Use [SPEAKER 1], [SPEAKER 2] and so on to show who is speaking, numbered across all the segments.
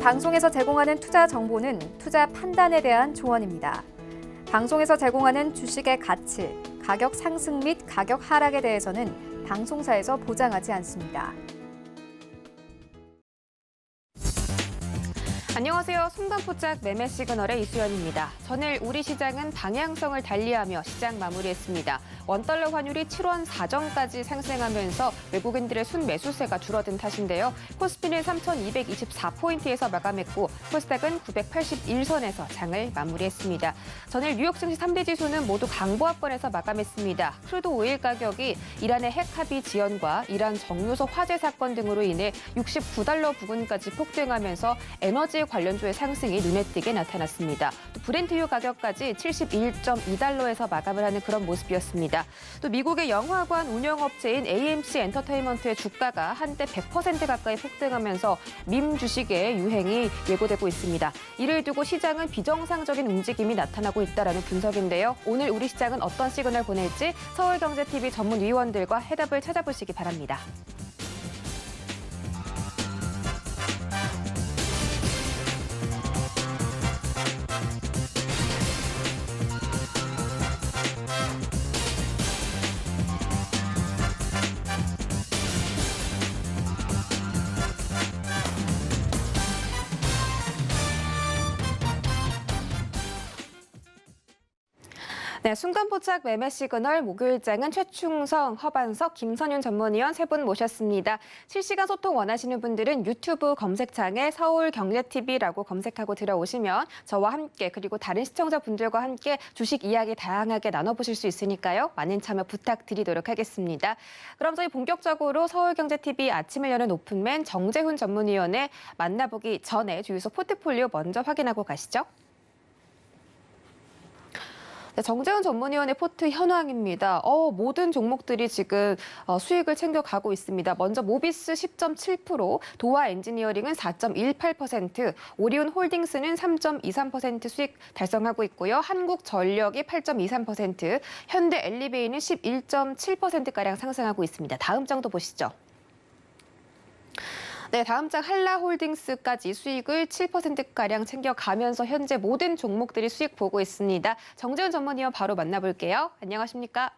[SPEAKER 1] 방송에서 제공하는 투자 정보는 투자 판단에 대한 조언입니다. 방송에서 제공하는 주식의 가치, 가격 상승 및 가격 하락에 대해서는 방송사에서 보장하지 않습니다.
[SPEAKER 2] 안녕하세요. 순간포착 매매 시그널의 이수연입니다. 전일 우리 시장은 방향성을 달리하며 시장 마무리했습니다. 원달러 환율이 7원 4전까지 상승하면서 외국인들의 순매수세가 줄어든 탓인데요. 코스피는 3,224포인트에서 마감했고 코스닥은 981선에서 장을 마무리했습니다. 전일 뉴욕 증시 3대 지수는 모두 강보합권에서 마감했습니다. 크루드 오일 가격이 이란의 핵 합의 지연과 이란 정유소 화재 사건 등으로 인해 69달러 부근까지 폭등하면서 에너지 관련주의 상승이 눈에 띄게 나타났습니다. 또 브렌트유 가격까지 71.2달러에서 마감을 하는 그런 모습이었습니다. 또 미국의 영화관 운영업체인 AMC 엔터테인먼트의 주가가 한때 100% 가까이 폭등하면서 밈 주식의 유행이 예고되고 있습니다. 이를 두고 시장은 비정상적인 움직임이 나타나고 있다는 분석인데요. 오늘 우리 시장은 어떤 시그널 보낼지 서울경제TV 전문위원들과 해답을 찾아보시기 바랍니다. 네, 순간포착 매매 시그널 목요일장은 최충성, 허반석, 김선윤 전문위원 세 분 모셨습니다. 실시간 소통 원하시는 분들은 유튜브 검색창에 서울경제TV라고 검색하고 들어오시면 저와 함께 그리고 다른 시청자분들과 함께 주식 이야기 다양하게 나눠보실 수 있으니까요. 많은 참여 부탁드리도록 하겠습니다. 그럼 저희 본격적으로 서울경제TV 아침을 여는 오픈맨 정재훈 전문위원의 만나보기 전에 주유소 포트폴리오 먼저 확인하고 가시죠. 네, 정재훈 전문위원의 포트 현황입니다. 모든 종목들이 지금 수익을 챙겨가고 있습니다. 먼저 모비스 10.7%, 도화 엔지니어링은 4.18%, 오리온 홀딩스는 3.23% 수익 달성하고 있고요. 한국전력이 8.23%, 현대 엘리베이는 11.7%가량 상승하고 있습니다. 다음 장도 보시죠. 네, 다음 장 한라홀딩스까지 수익을 7%가량 챙겨가면서 현재 모든 종목들이 수익 보고 있습니다. 정재훈 전문위원 바로 만나볼게요. 안녕하십니까?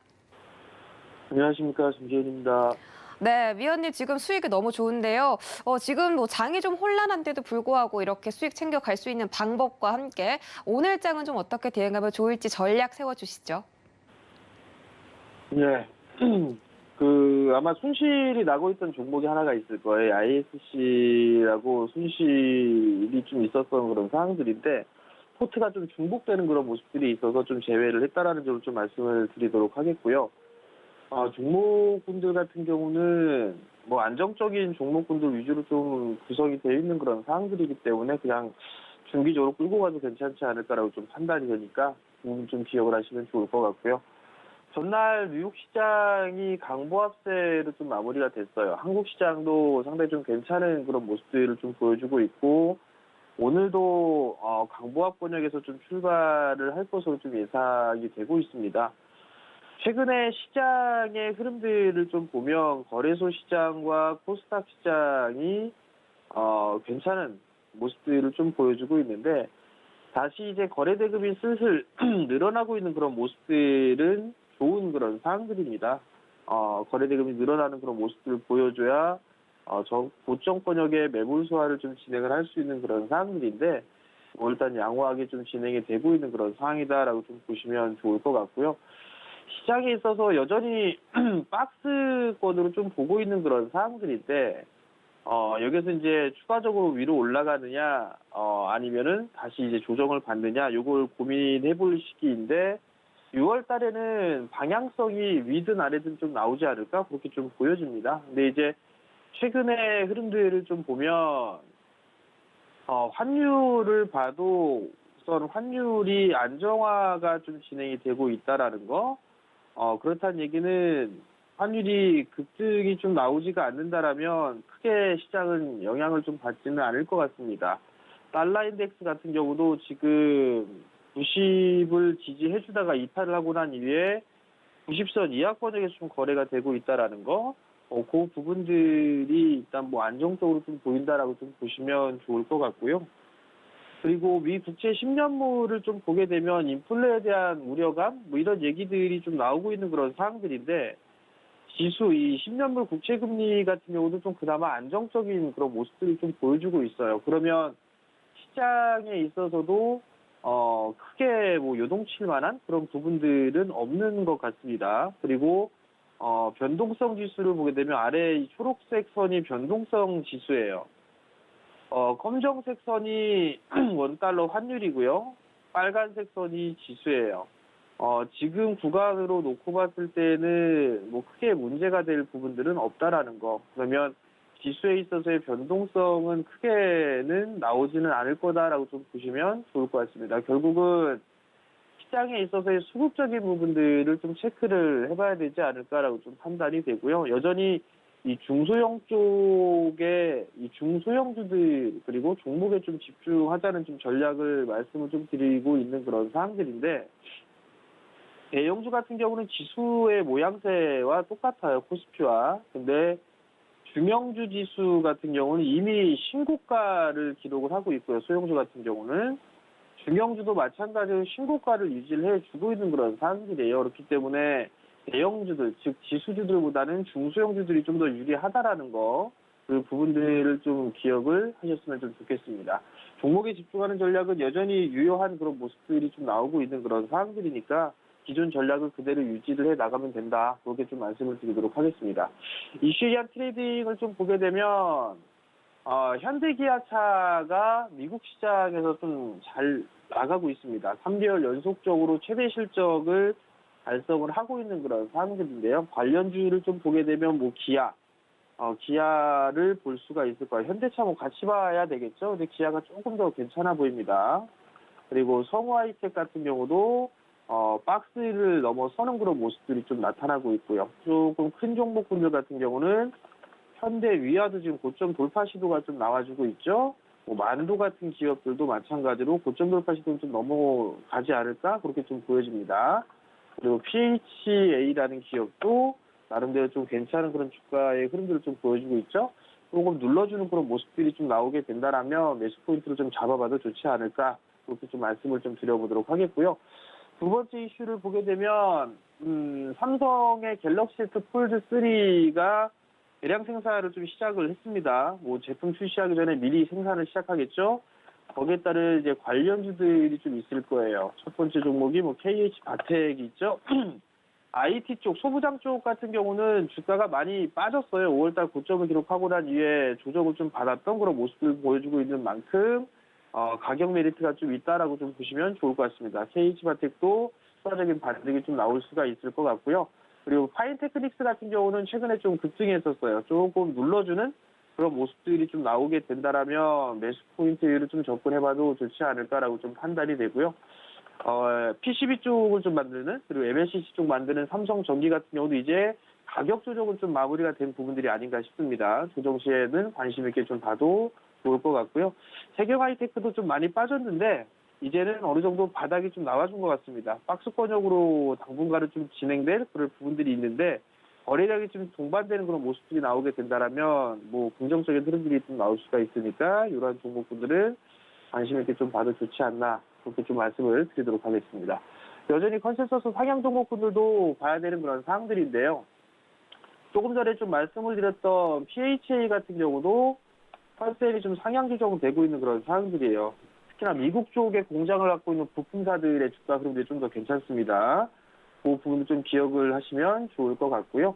[SPEAKER 3] 안녕하십니까, 정재훈입니다.
[SPEAKER 2] 네, 위원님 지금 수익이 너무 좋은데요. 지금 뭐 장이 좀 혼란한데도 불구하고 이렇게 수익 챙겨갈 수 있는 방법과 함께 오늘 장은 좀 어떻게 대응하면 좋을지 전략 세워주시죠.
[SPEAKER 3] 네. 아마 손실이 나고 있던 종목이 하나가 있을 거예요. ISC라고 손실이 좀 있었던 그런 상황들인데, 포트가 좀 중복되는 그런 모습들이 있어서 좀 제외를 했다라는 점을 좀 말씀을 드리도록 하겠고요. 종목군들 같은 경우는 뭐 안정적인 종목군들 위주로 좀 구성이 되어 있는 그런 상황들이기 때문에 그냥 중기적으로 끌고 가도 괜찮지 않을까라고 좀 판단이 되니까 좀 기억을 하시면 좋을 것 같고요. 전날 뉴욕 시장이 강보합세로 좀 마무리가 됐어요. 한국 시장도 상당히 좀 괜찮은 그런 모습들을 좀 보여주고 있고, 오늘도 강보합 권역에서 좀 출발을 할 것으로 좀 예상이 되고 있습니다. 최근에 시장의 흐름들을 좀 보면 거래소 시장과 코스닥 시장이 괜찮은 모습들을 좀 보여주고 있는데, 다시 이제 거래 대금이 슬슬 늘어나고 있는 그런 모습들은 좋은 그런 상황들입니다. 거래 대금이 늘어나는 그런 모습들을 보여줘야 고점 권역의 매물 소화를 좀 진행을 할 수 있는 그런 상황들인데, 일단 양호하게 좀 진행이 되고 있는 그런 상황이다라고 좀 보시면 좋을 것 같고요. 시장에 있어서 여전히 박스권으로 좀 보고 있는 그런 상황들인데, 여기서 이제 추가적으로 위로 올라가느냐, 아니면은 다시 이제 조정을 받느냐, 요걸 고민해 볼 시기인데, 6월 달에는 방향성이 위든 아래든 좀 나오지 않을까? 그렇게 좀 보여집니다. 근데 이제 최근의 흐름들을 좀 보면, 환율을 봐도 우선 환율이 안정화가 좀 진행이 되고 있다라는 거, 그렇다는 얘기는 환율이 급등이 좀 나오지가 않는다라면 크게 시장은 영향을 좀 받지는 않을 것 같습니다. 달러 인덱스 같은 경우도 지금 90을 지지해주다가 이탈을 하고 난 이후에 90선 이하권역에서 좀 거래가 되고 있다라는 거, 그 부분들이 일단 뭐 안정적으로 좀 보인다라고 좀 보시면 좋을 것 같고요. 그리고 미 국채 10년물을 좀 보게 되면 인플레에 대한 우려감 뭐 이런 얘기들이 좀 나오고 있는 그런 사항들인데 지수 이 10년물 국채 금리 같은 경우도 좀 그나마 안정적인 그런 모습들이 좀 보여주고 있어요. 그러면 시장에 있어서도 크게 뭐 요동칠 만한 그런 부분들은 없는 것 같습니다. 그리고 변동성 지수를 보게 되면 아래 이 초록색 선이 변동성 지수예요. 검정색 선이 원달러 환율이고요. 빨간색 선이 지수예요. 지금 구간으로 놓고 봤을 때는 뭐 크게 문제가 될 부분들은 없다라는 거. 그러면 지수에 있어서의 변동성은 크게는 나오지는 않을 거다라고 좀 보시면 좋을 것 같습니다. 결국은 시장에 있어서의 수급적인 부분들을 좀 체크를 해봐야 되지 않을까라고 좀 판단이 되고요. 여전히 이 중소형 쪽에 이 중소형주들 그리고 종목에 좀 집중하자는 좀 전략을 말씀을 좀 드리고 있는 그런 사항들인데 대형주 같은 경우는 지수의 모양새와 똑같아요. 코스피와. 근데 중형주 지수 같은 경우는 이미 신고가를 기록을 하고 있고요. 소형주 같은 경우는. 중형주도 마찬가지로 신고가를 유지를 해주고 있는 그런 사항들이에요. 그렇기 때문에 대형주들, 즉 지수주들보다는 중소형주들이 좀 더 유리하다라는 거, 그 부분들을 좀 기억을 하셨으면 좀 좋겠습니다. 종목에 집중하는 전략은 여전히 유효한 그런 모습들이 좀 나오고 있는 그런 사항들이니까 기존 전략을 그대로 유지를 해 나가면 된다. 그렇게 좀 말씀을 드리도록 하겠습니다. 이슈에 대한 트레이딩을 좀 보게 되면 현대기아차가 미국 시장에서 좀 잘 나가고 있습니다. 3개월 연속적으로 최대 실적을 달성을 하고 있는 그런 사항들인데요. 관련주를 좀 보게 되면 뭐 기아를 볼 수가 있을 거예요. 현대차 뭐 같이 봐야 되겠죠. 근데 기아가 조금 더 괜찮아 보입니다. 그리고 성우하이텍 같은 경우도 박스를 넘어서는 그런 모습들이 좀 나타나고 있고요. 조금 큰 종목군들 같은 경우는 현대 위아도 지금 고점 돌파 시도가 좀 나와주고 있죠. 뭐 만도 같은 기업들도 마찬가지로 고점 돌파 시도는 좀 넘어가지 않을까 그렇게 좀 보여집니다. 그리고 PHA라는 기업도 나름대로 좀 괜찮은 그런 주가의 흐름들을 좀 보여주고 있죠. 조금 눌러주는 그런 모습들이 좀 나오게 된다라면 매수 포인트로 좀 잡아봐도 좋지 않을까 그렇게 좀 말씀을 좀 드려보도록 하겠고요. 두 번째 이슈를 보게 되면 삼성의 갤럭시 S 폴드 3가 대량 생산을 좀 시작을 했습니다. 뭐 제품 출시하기 전에 미리 생산을 시작하겠죠. 거기에 따른 이제 관련주들이 좀 있을 거예요. 첫 번째 종목이 뭐 KH 바텍이 있죠. IT 쪽, 소부장 쪽 같은 경우는 주가가 많이 빠졌어요. 5월달 고점을 기록하고 난 이후에 조정을 좀 받았던 그런 모습을 보여주고 있는 만큼 가격 메리트가 좀 있다라고 좀 보시면 좋을 것 같습니다. KH 바텍도 추가적인 반등이 좀 나올 수가 있을 것 같고요. 그리고 파인테크닉스 같은 경우는 최근에 좀 급등했었어요. 조금 눌러주는 그런 모습들이 좀 나오게 된다라면 매수 포인트를 좀 접근해봐도 좋지 않을까라고 좀 판단이 되고요. PCB 쪽을 좀 만드는 그리고 MLCC 쪽 만드는 삼성전기 같은 경우도 이제 가격 조정은 좀 마무리가 된 부분들이 아닌가 싶습니다. 조정 시에는 관심 있게 좀 봐도 좋을 것 같고요. 세경하이테크도 좀 많이 빠졌는데 이제는 어느 정도 바닥이 좀 나와준 것 같습니다. 박스권역으로 당분간은 좀 진행될 그런 부분들이 있는데 거래량이 좀 동반되는 그런 모습들이 나오게 된다라면 뭐 긍정적인 흐름들이 좀 나올 수가 있으니까 이러한 종목분들은 관심 있게 좀 봐도 좋지 않나 그렇게 좀 말씀을 드리도록 하겠습니다. 여전히 컨센서스 상향 종목분들도 봐야 되는 그런 사항들인데요. 조금 전에 좀 말씀을 드렸던 PHA 같은 경우도 컨센이 좀 상향 조정되고 있는 그런 사항들이에요. 특히나 미국 쪽에 공장을 갖고 있는 부품사들의 주가 흐름들이 좀 더 괜찮습니다. 그 부분을 좀 기억을 하시면 좋을 것 같고요.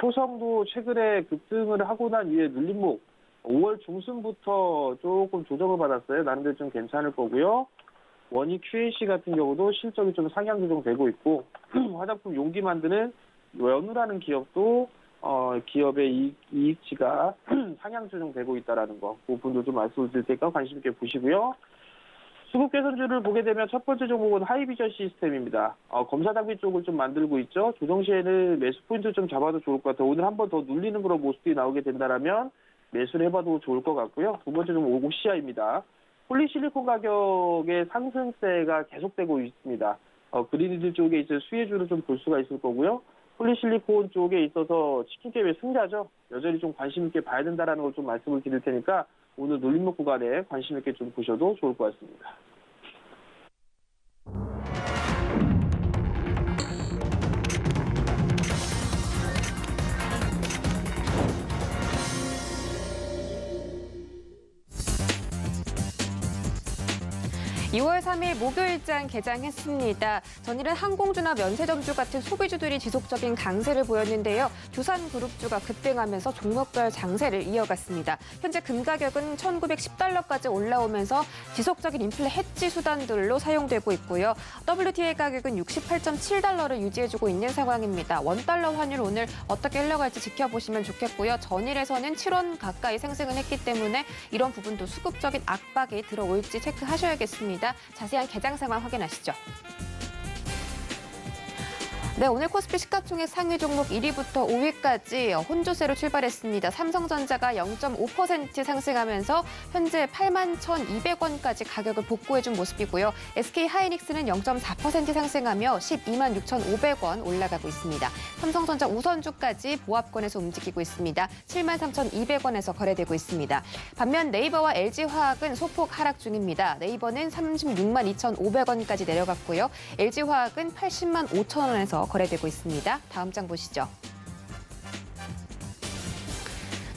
[SPEAKER 3] 효성도 최근에 급등을 하고 난 이후에 눌림목 5월 중순부터 조금 조정을 받았어요. 나름대로 좀 괜찮을 거고요. 원익 QAC 같은 경우도 실적이 좀 상향 조정되고 있고 화장품 용기 만드는 연우라는 기업도 기업의 이익치가 상향 조정되고 있다는 거. 그 부분도 좀 말씀을 드릴 테니까 관심 있게 보시고요. 수급 개선주를 보게 되면 첫 번째 종목은 하이비전 시스템입니다. 검사 장비 쪽을 좀 만들고 있죠. 조정 시에는 매수 포인트 좀 잡아도 좋을 것 같아요. 오늘 한 번 더 눌리는 그런 모습이 나오게 된다면 매수를 해봐도 좋을 것 같고요. 두 번째 종목 오시아입니다. 폴리실리콘 가격의 상승세가 계속되고 있습니다. 그린이들 쪽에 이제 수혜주를 좀 볼 수가 있을 거고요. 폴리실리콘 쪽에 있어서 치킨게임의 승자죠. 여전히 좀 관심 있게 봐야 된다는 걸 좀 말씀을 드릴 테니까 오늘 놀림목 구간에 관심 있게 좀 보셔도 좋을 것 같습니다.
[SPEAKER 2] (2월 3일) 목요일장 개장했습니다. 전일은 항공주나 면세점주 같은 소비주들이 지속적인 강세를 보였는데요. 두산그룹주가 급등하면서 종목별 장세를 이어갔습니다. 현재 금 가격은 $1,910까지 올라오면서 지속적인 인플레 해지 수단들로 사용되고 있고요. WTI 가격은 $68.7를 유지해주고 있는 상황입니다. 원달러 환율 오늘 어떻게 흘러갈지 지켜보시면 좋겠고요. 전일에서는 7원 가까이 상승을 했기 때문에 이런 부분도 수급적인 압박이 들어올지 체크하셔야겠습니다. 자세한 개장 상황 확인하시죠. 네, 오늘 코스피 시가총액 상위 종목 1위부터 5위까지 혼조세로 출발했습니다. 삼성전자가 0.5% 상승하면서 현재 81,200원까지 가격을 복구해준 모습이고요. SK하이닉스는 0.4% 상승하며 126,500원 올라가고 있습니다. 삼성전자 우선주까지 보합권에서 움직이고 있습니다. 73,200원에서 거래되고 있습니다. 반면 네이버와 LG화학은 소폭 하락 중입니다. 네이버는 362,500원까지 내려갔고요. LG화학은 805,000원에서 거래되고 있습니다. 다음 장 보시죠.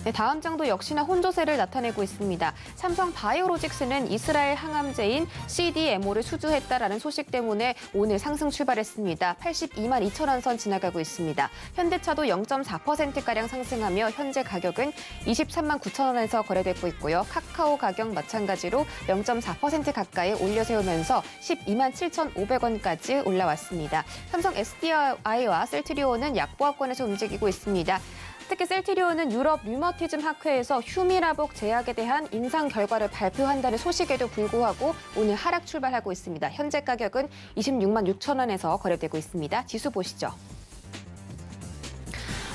[SPEAKER 2] 네, 다음 장도 역시나 혼조세를 나타내고 있습니다. 삼성 바이오로직스는 이스라엘 항암제인 CDMO를 수주했다라는 소식 때문에 오늘 상승 출발했습니다. 822,000원 선 지나가고 있습니다. 현대차도 0.4%가량 상승하며 현재 가격은 239,000원에서 거래되고 있고요. 카카오 가격 마찬가지로 0.4% 가까이 올려 세우면서 127,500원까지 올라왔습니다. 삼성 SDI와 셀트리온은 약보합권에서 움직이고 있습니다. 특히 셀트리온은 유럽 류머티즘 학회에서 휴미라복 제약에 대한 임상 결과를 발표한다는 소식에도 불구하고 오늘 하락 출발하고 있습니다. 현재 가격은 266,000원에서 거래되고 있습니다. 지수 보시죠.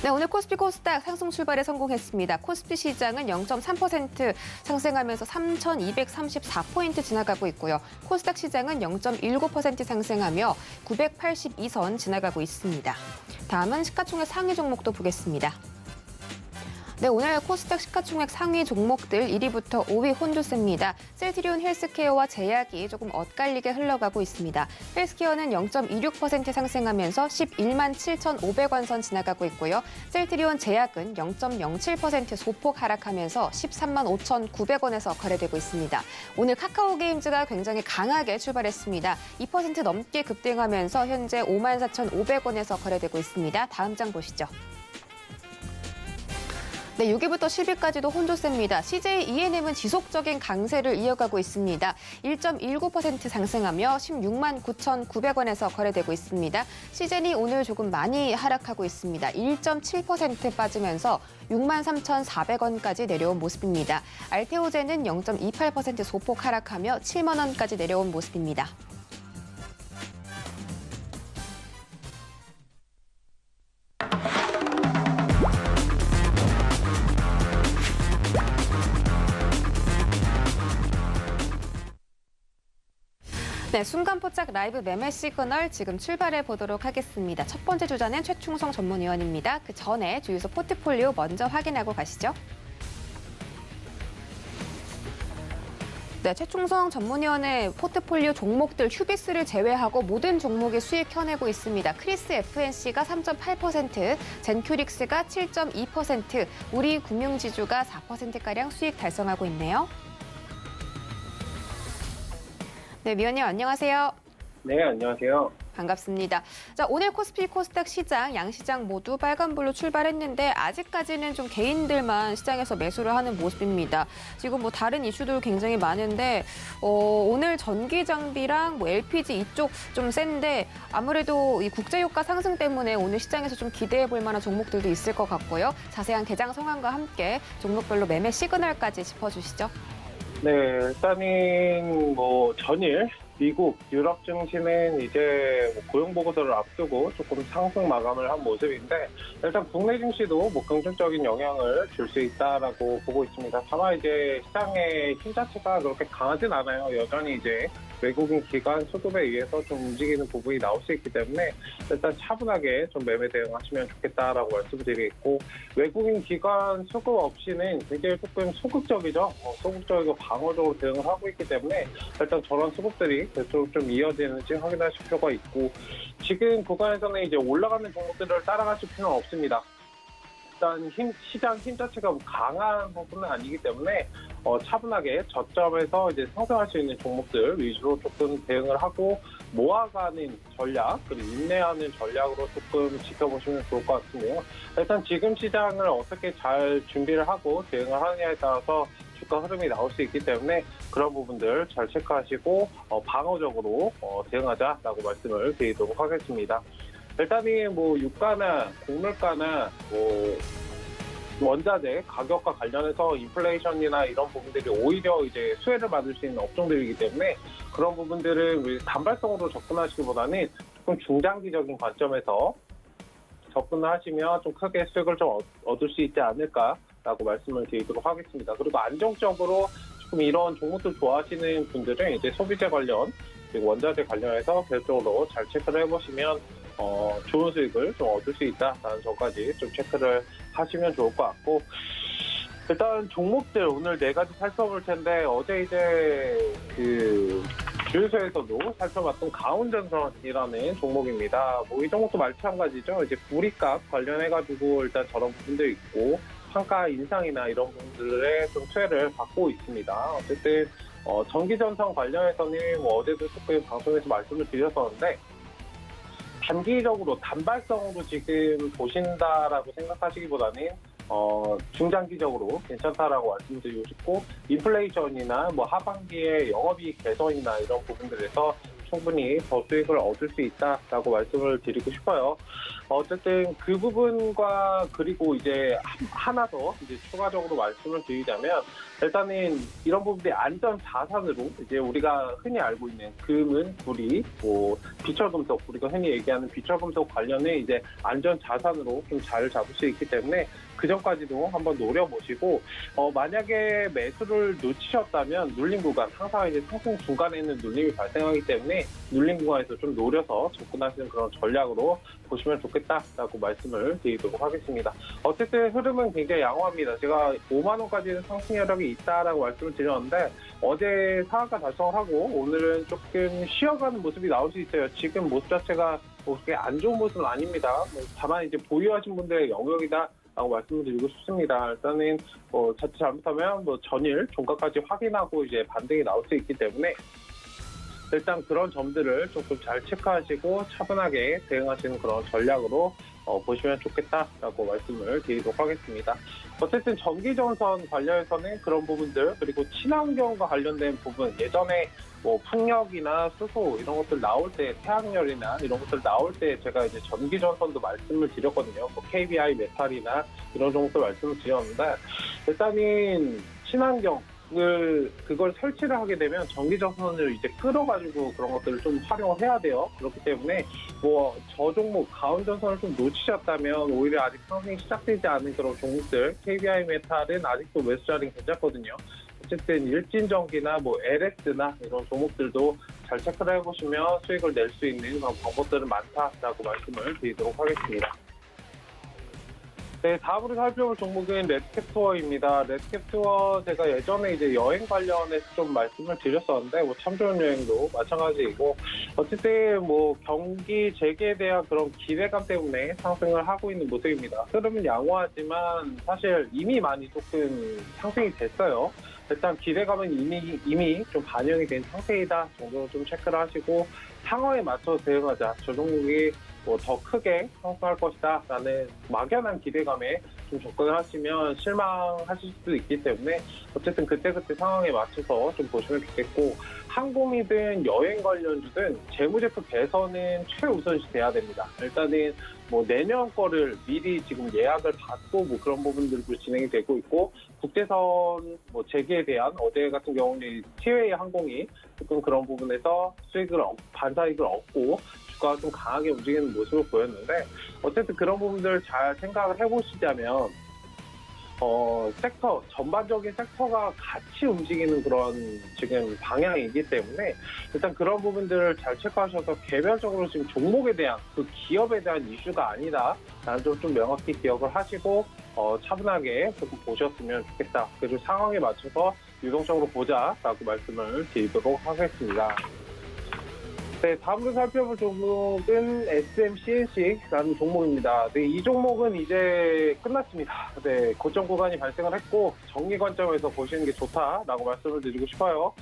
[SPEAKER 2] 네, 오늘 코스피 코스닥 상승 출발에 성공했습니다. 코스피 시장은 0.3% 상승하면서 3,234포인트 지나가고 있고요. 코스닥 시장은 0.19% 상승하며 982선 지나가고 있습니다. 다음은 시가총액 상위 종목도 보겠습니다. 네, 오늘 코스닥 시가총액 상위 종목들 1위부터 5위 혼조세입니다. 셀트리온 헬스케어와 제약이 조금 엇갈리게 흘러가고 있습니다. 헬스케어는 0.26% 상승하면서 117,500원 선 지나가고 있고요. 셀트리온 제약은 0.07% 소폭 하락하면서 135,900원에서 거래되고 있습니다. 오늘 카카오게임즈가 굉장히 강하게 출발했습니다. 2% 넘게 급등하면서 현재 54,500원에서 거래되고 있습니다. 다음 장 보시죠. 네, 6위부터 10위까지도 혼조세입니다. CJ ENM은 지속적인 강세를 이어가고 있습니다. 1.19% 상승하며 169,900원에서 거래되고 있습니다. 시젠이 오늘 조금 많이 하락하고 있습니다. 1.7% 빠지면서 63,400원까지 내려온 모습입니다. 알테오젠은 0.28% 소폭 하락하며 7만 원까지 내려온 모습입니다. 네, 순간포착 라이브 매매 시그널 지금 출발해 보도록 하겠습니다. 첫 번째 주자는 최충성 전문위원입니다. 그 전에 주유소 포트폴리오 먼저 확인하고 가시죠. 네, 최충성 전문위원의 포트폴리오 종목들 휴비스를 제외하고 모든 종목의 수익 켜내고 있습니다. 크리스 FNC가 3.8%, 젠큐릭스가 7.2%, 우리 금융지주가 4%가량 수익 달성하고 있네요. 네, 위원님 안녕하세요.
[SPEAKER 4] 네, 안녕하세요.
[SPEAKER 2] 반갑습니다. 자, 오늘 코스피 코스닥 시장, 양시장 모두 빨간불로 출발했는데 아직까지는 좀 개인들만 시장에서 매수를 하는 모습입니다. 지금 뭐 다른 이슈들 굉장히 많은데 오늘 전기 장비랑 뭐 LPG 이쪽 좀 센데 아무래도 이 국제유가 상승 때문에 오늘 시장에서 좀 기대해 볼 만한 종목들도 있을 것 같고요. 자세한 개장 상황과 함께 종목별로 매매 시그널까지 짚어주시죠.
[SPEAKER 4] 네, 일단은 뭐 전일 미국, 유럽 증시는 이제 뭐 고용 보고서를 앞두고 조금 상승 마감을 한 모습인데 일단 국내 증시도 뭐 긍정적인 영향을 줄 수 있다라고 보고 있습니다. 다만 이제 시장의 힘 자체가 그렇게 강하진 않아요. 여전히 이제 외국인 기관 수급에 의해서 좀 움직이는 부분이 나올 수 있기 때문에 일단 차분하게 좀 매매 대응하시면 좋겠다라고 말씀드리겠고, 외국인 기관 수급 없이는 굉장히 조금 소극적이죠. 소극적이고 방어적으로 대응을 하고 있기 때문에 일단 저런 수급들이 계속 좀 이어지는지 확인하실 필요가 있고, 지금 구간에서는 이제 올라가는 종목들을 따라가실 필요는 없습니다. 일단 시장 힘 자체가 강한 부분은 아니기 때문에 차분하게 저점에서 이제 상승할 수 있는 종목들 위주로 조금 대응을 하고 모아가는 전략, 그리고 인내하는 전략으로 조금 지켜보시면 좋을 것 같은데요. 일단 지금 시장을 어떻게 잘 준비를 하고 대응을 하느냐에 따라서 주가 흐름이 나올 수 있기 때문에 그런 부분들 잘 체크하시고 방어적으로 대응하자라고 말씀을 드리도록 하겠습니다. 일단은 뭐 유가나 곡물가나 뭐 원자재 가격과 관련해서 인플레이션이나 이런 부분들이 오히려 이제 수혜를 받을 수 있는 업종들이기 때문에 그런 부분들은 단발성으로 접근하시기보다는 조금 중장기적인 관점에서 접근을 하시면 좀 크게 수익을 좀 얻을 수 있지 않을까라고 말씀을 드리도록 하겠습니다. 그리고 안정적으로 조금 이런 종목들 좋아하시는 분들은 이제 소비재 관련 그리고 원자재 관련해서 별도로 잘 체크를 해보시면 좋은 수익을 좀 얻을 수 있다라는 점까지 좀 체크를 하시면 좋을 것 같고, 일단 종목들 오늘 4가지 살펴볼 텐데 어제 이제 그 주유소에서도 살펴봤던 가온전선이라는 종목입니다. 뭐 이 종목도 마찬가지죠. 이제 구리값 관련해가지고 일단 저런 부분도 있고 판가 인상이나 이런 부분들에 좀 수혜를 받고 있습니다. 어쨌든 전기전선 관련해서는 뭐 어제도 조금 방송에서 말씀을 드렸었는데 단기적으로 단발성으로 지금 보신다라고 생각하시기보다는 중장기적으로 괜찮다라고 말씀드리고 싶고, 인플레이션이나 뭐 하반기에 영업이익 개선이나 이런 부분들에서 충분히 더 수익을 얻을 수 있다라고 말씀을 드리고 싶어요. 어쨌든 그 부분과 그리고 이제 하나 더 이제 추가적으로 말씀을 드리자면, 일단은 이런 부분들이 안전 자산으로 이제 우리가 흔히 알고 있는 금은 구리, 뭐 비철금속, 우리가 흔히 얘기하는 비철금속 관련해 이제 안전 자산으로 좀 잘 잡을 수 있기 때문에 그 전까지도 한번 노려보시고, 만약에 매수를 놓치셨다면 눌림 구간, 항상 이제 상승 중간에는 눌림이 발생하기 때문에 눌림 구간에서 좀 노려서 접근하시는 그런 전략으로 보시면 좋겠다라고 말씀을 드리도록 하겠습니다. 어쨌든 흐름은 굉장히 양호합니다. 제가 5만 원까지는 상승 여력이 있다라고 말씀을 드렸는데 어제 상한가 달성을 하고 오늘은 조금 쉬어가는 모습이 나올 수 있어요. 지금 모습 자체가 그렇게 안 좋은 모습은 아닙니다. 다만 이제 보유하신 분들의 영역이다 라고 말씀을 드리고 싶습니다. 일단은 자칫 잘못하면 전일 종가까지 확인하고 이제 반등이 나올 수 있기 때문에 일단 그런 점들을 조금 잘 체크하시고 차분하게 대응하시는 그런 전략으로 보시면 좋겠다라고 말씀을 드리도록 하겠습니다. 어쨌든 전기전선 관련해서는 그런 부분들, 그리고 친환경과 관련된 부분, 예전에 뭐 풍력이나 수소 이런 것들 나올 때, 태양열이나 이런 것들 나올 때 제가 이제 전기전선도 말씀을 드렸거든요. 뭐 KBI 메탈이나 이런 종목들 말씀을 드렸는데, 일단은 친환경 그걸 설치를 하게 되면 전기전선을 이제 끌어가지고 그런 것들을 좀 활용을 해야 돼요. 그렇기 때문에 뭐 저 종목 가온전선을 좀 놓치셨다면 오히려 아직 상승이 시작되지 않은 그런 종목들, KBI 메탈은 아직도 매수 자리 괜찮거든요. 어쨌든 일진전기나 뭐 LS나 이런 종목들도 잘 체크를 해보시면 수익을 낼 수 있는 그런 방법들은 많다라고 말씀을 드리도록 하겠습니다. 네, 다음으로 살펴볼 종목은 레드캡투어입니다. 레드캡투어 제가 예전에 이제 여행 관련해서 좀 말씀을 드렸었는데, 뭐 참 좋은 여행도 마찬가지이고, 어쨌든 뭐 경기 재개에 대한 그런 기대감 때문에 상승을 하고 있는 모습입니다. 흐름은 양호하지만 사실 이미 많이 조금 상승이 됐어요. 일단 기대감은 이미 좀 반영이 된 상태이다 정도로 좀 체크를 하시고, 상황에 맞춰서 대응하자. 저 종목이 뭐 더 크게 상승할 것이다 라는 막연한 기대감에 좀 접근을 하시면 실망하실 수도 있기 때문에 어쨌든 그때그때 상황에 맞춰서 좀 보시면 좋겠고, 항공이든 여행 관련주든 재무제표 개선은 최우선시 돼야 됩니다. 일단은 뭐 내년 거를 미리 지금 예약을 받고 뭐 그런 부분들도 진행이 되고 있고, 국제선 뭐 재개에 대한 어제 같은 경우는 티웨이 항공이 조금 그런 부분에서 반사이익을 얻고 주가가 좀 강하게 움직이는 모습을 보였는데, 어쨌든 그런 부분들 잘 생각을 해보시자면 섹터, 전반적인 섹터가 같이 움직이는 그런 지금 방향이기 때문에 일단 그런 부분들을 잘 체크하셔서 개별적으로 지금 종목에 대한 그 기업에 대한 이슈가 아니다. 라는 점 좀 명확히 기억을 하시고 차분하게 조금 보셨으면 좋겠다. 그리고 상황에 맞춰서 유동적으로 보자라고 말씀을 드리도록 하겠습니다. 네, 다음으로 살펴볼 종목은 SMCNC라는 종목입니다. 네, 이 종목은 이제 끝났습니다. 네, 고점 구간이 발생을 했고 정리 관점에서 보시는 게 좋다라고 말씀을 드리고 싶어요.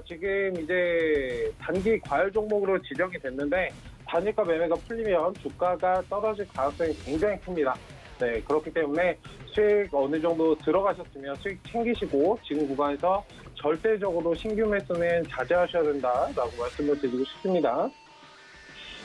[SPEAKER 4] 지금 이제 단기 과열 종목으로 지정이 됐는데 단일가 매매가 풀리면 주가가 떨어질 가능성이 굉장히 큽니다. 네, 그렇기 때문에 수익 어느 정도 들어가셨으면 수익 챙기시고 지금 구간에서 절대적으로 신규 매수는 자제하셔야 된다라고 말씀을 드리고 싶습니다.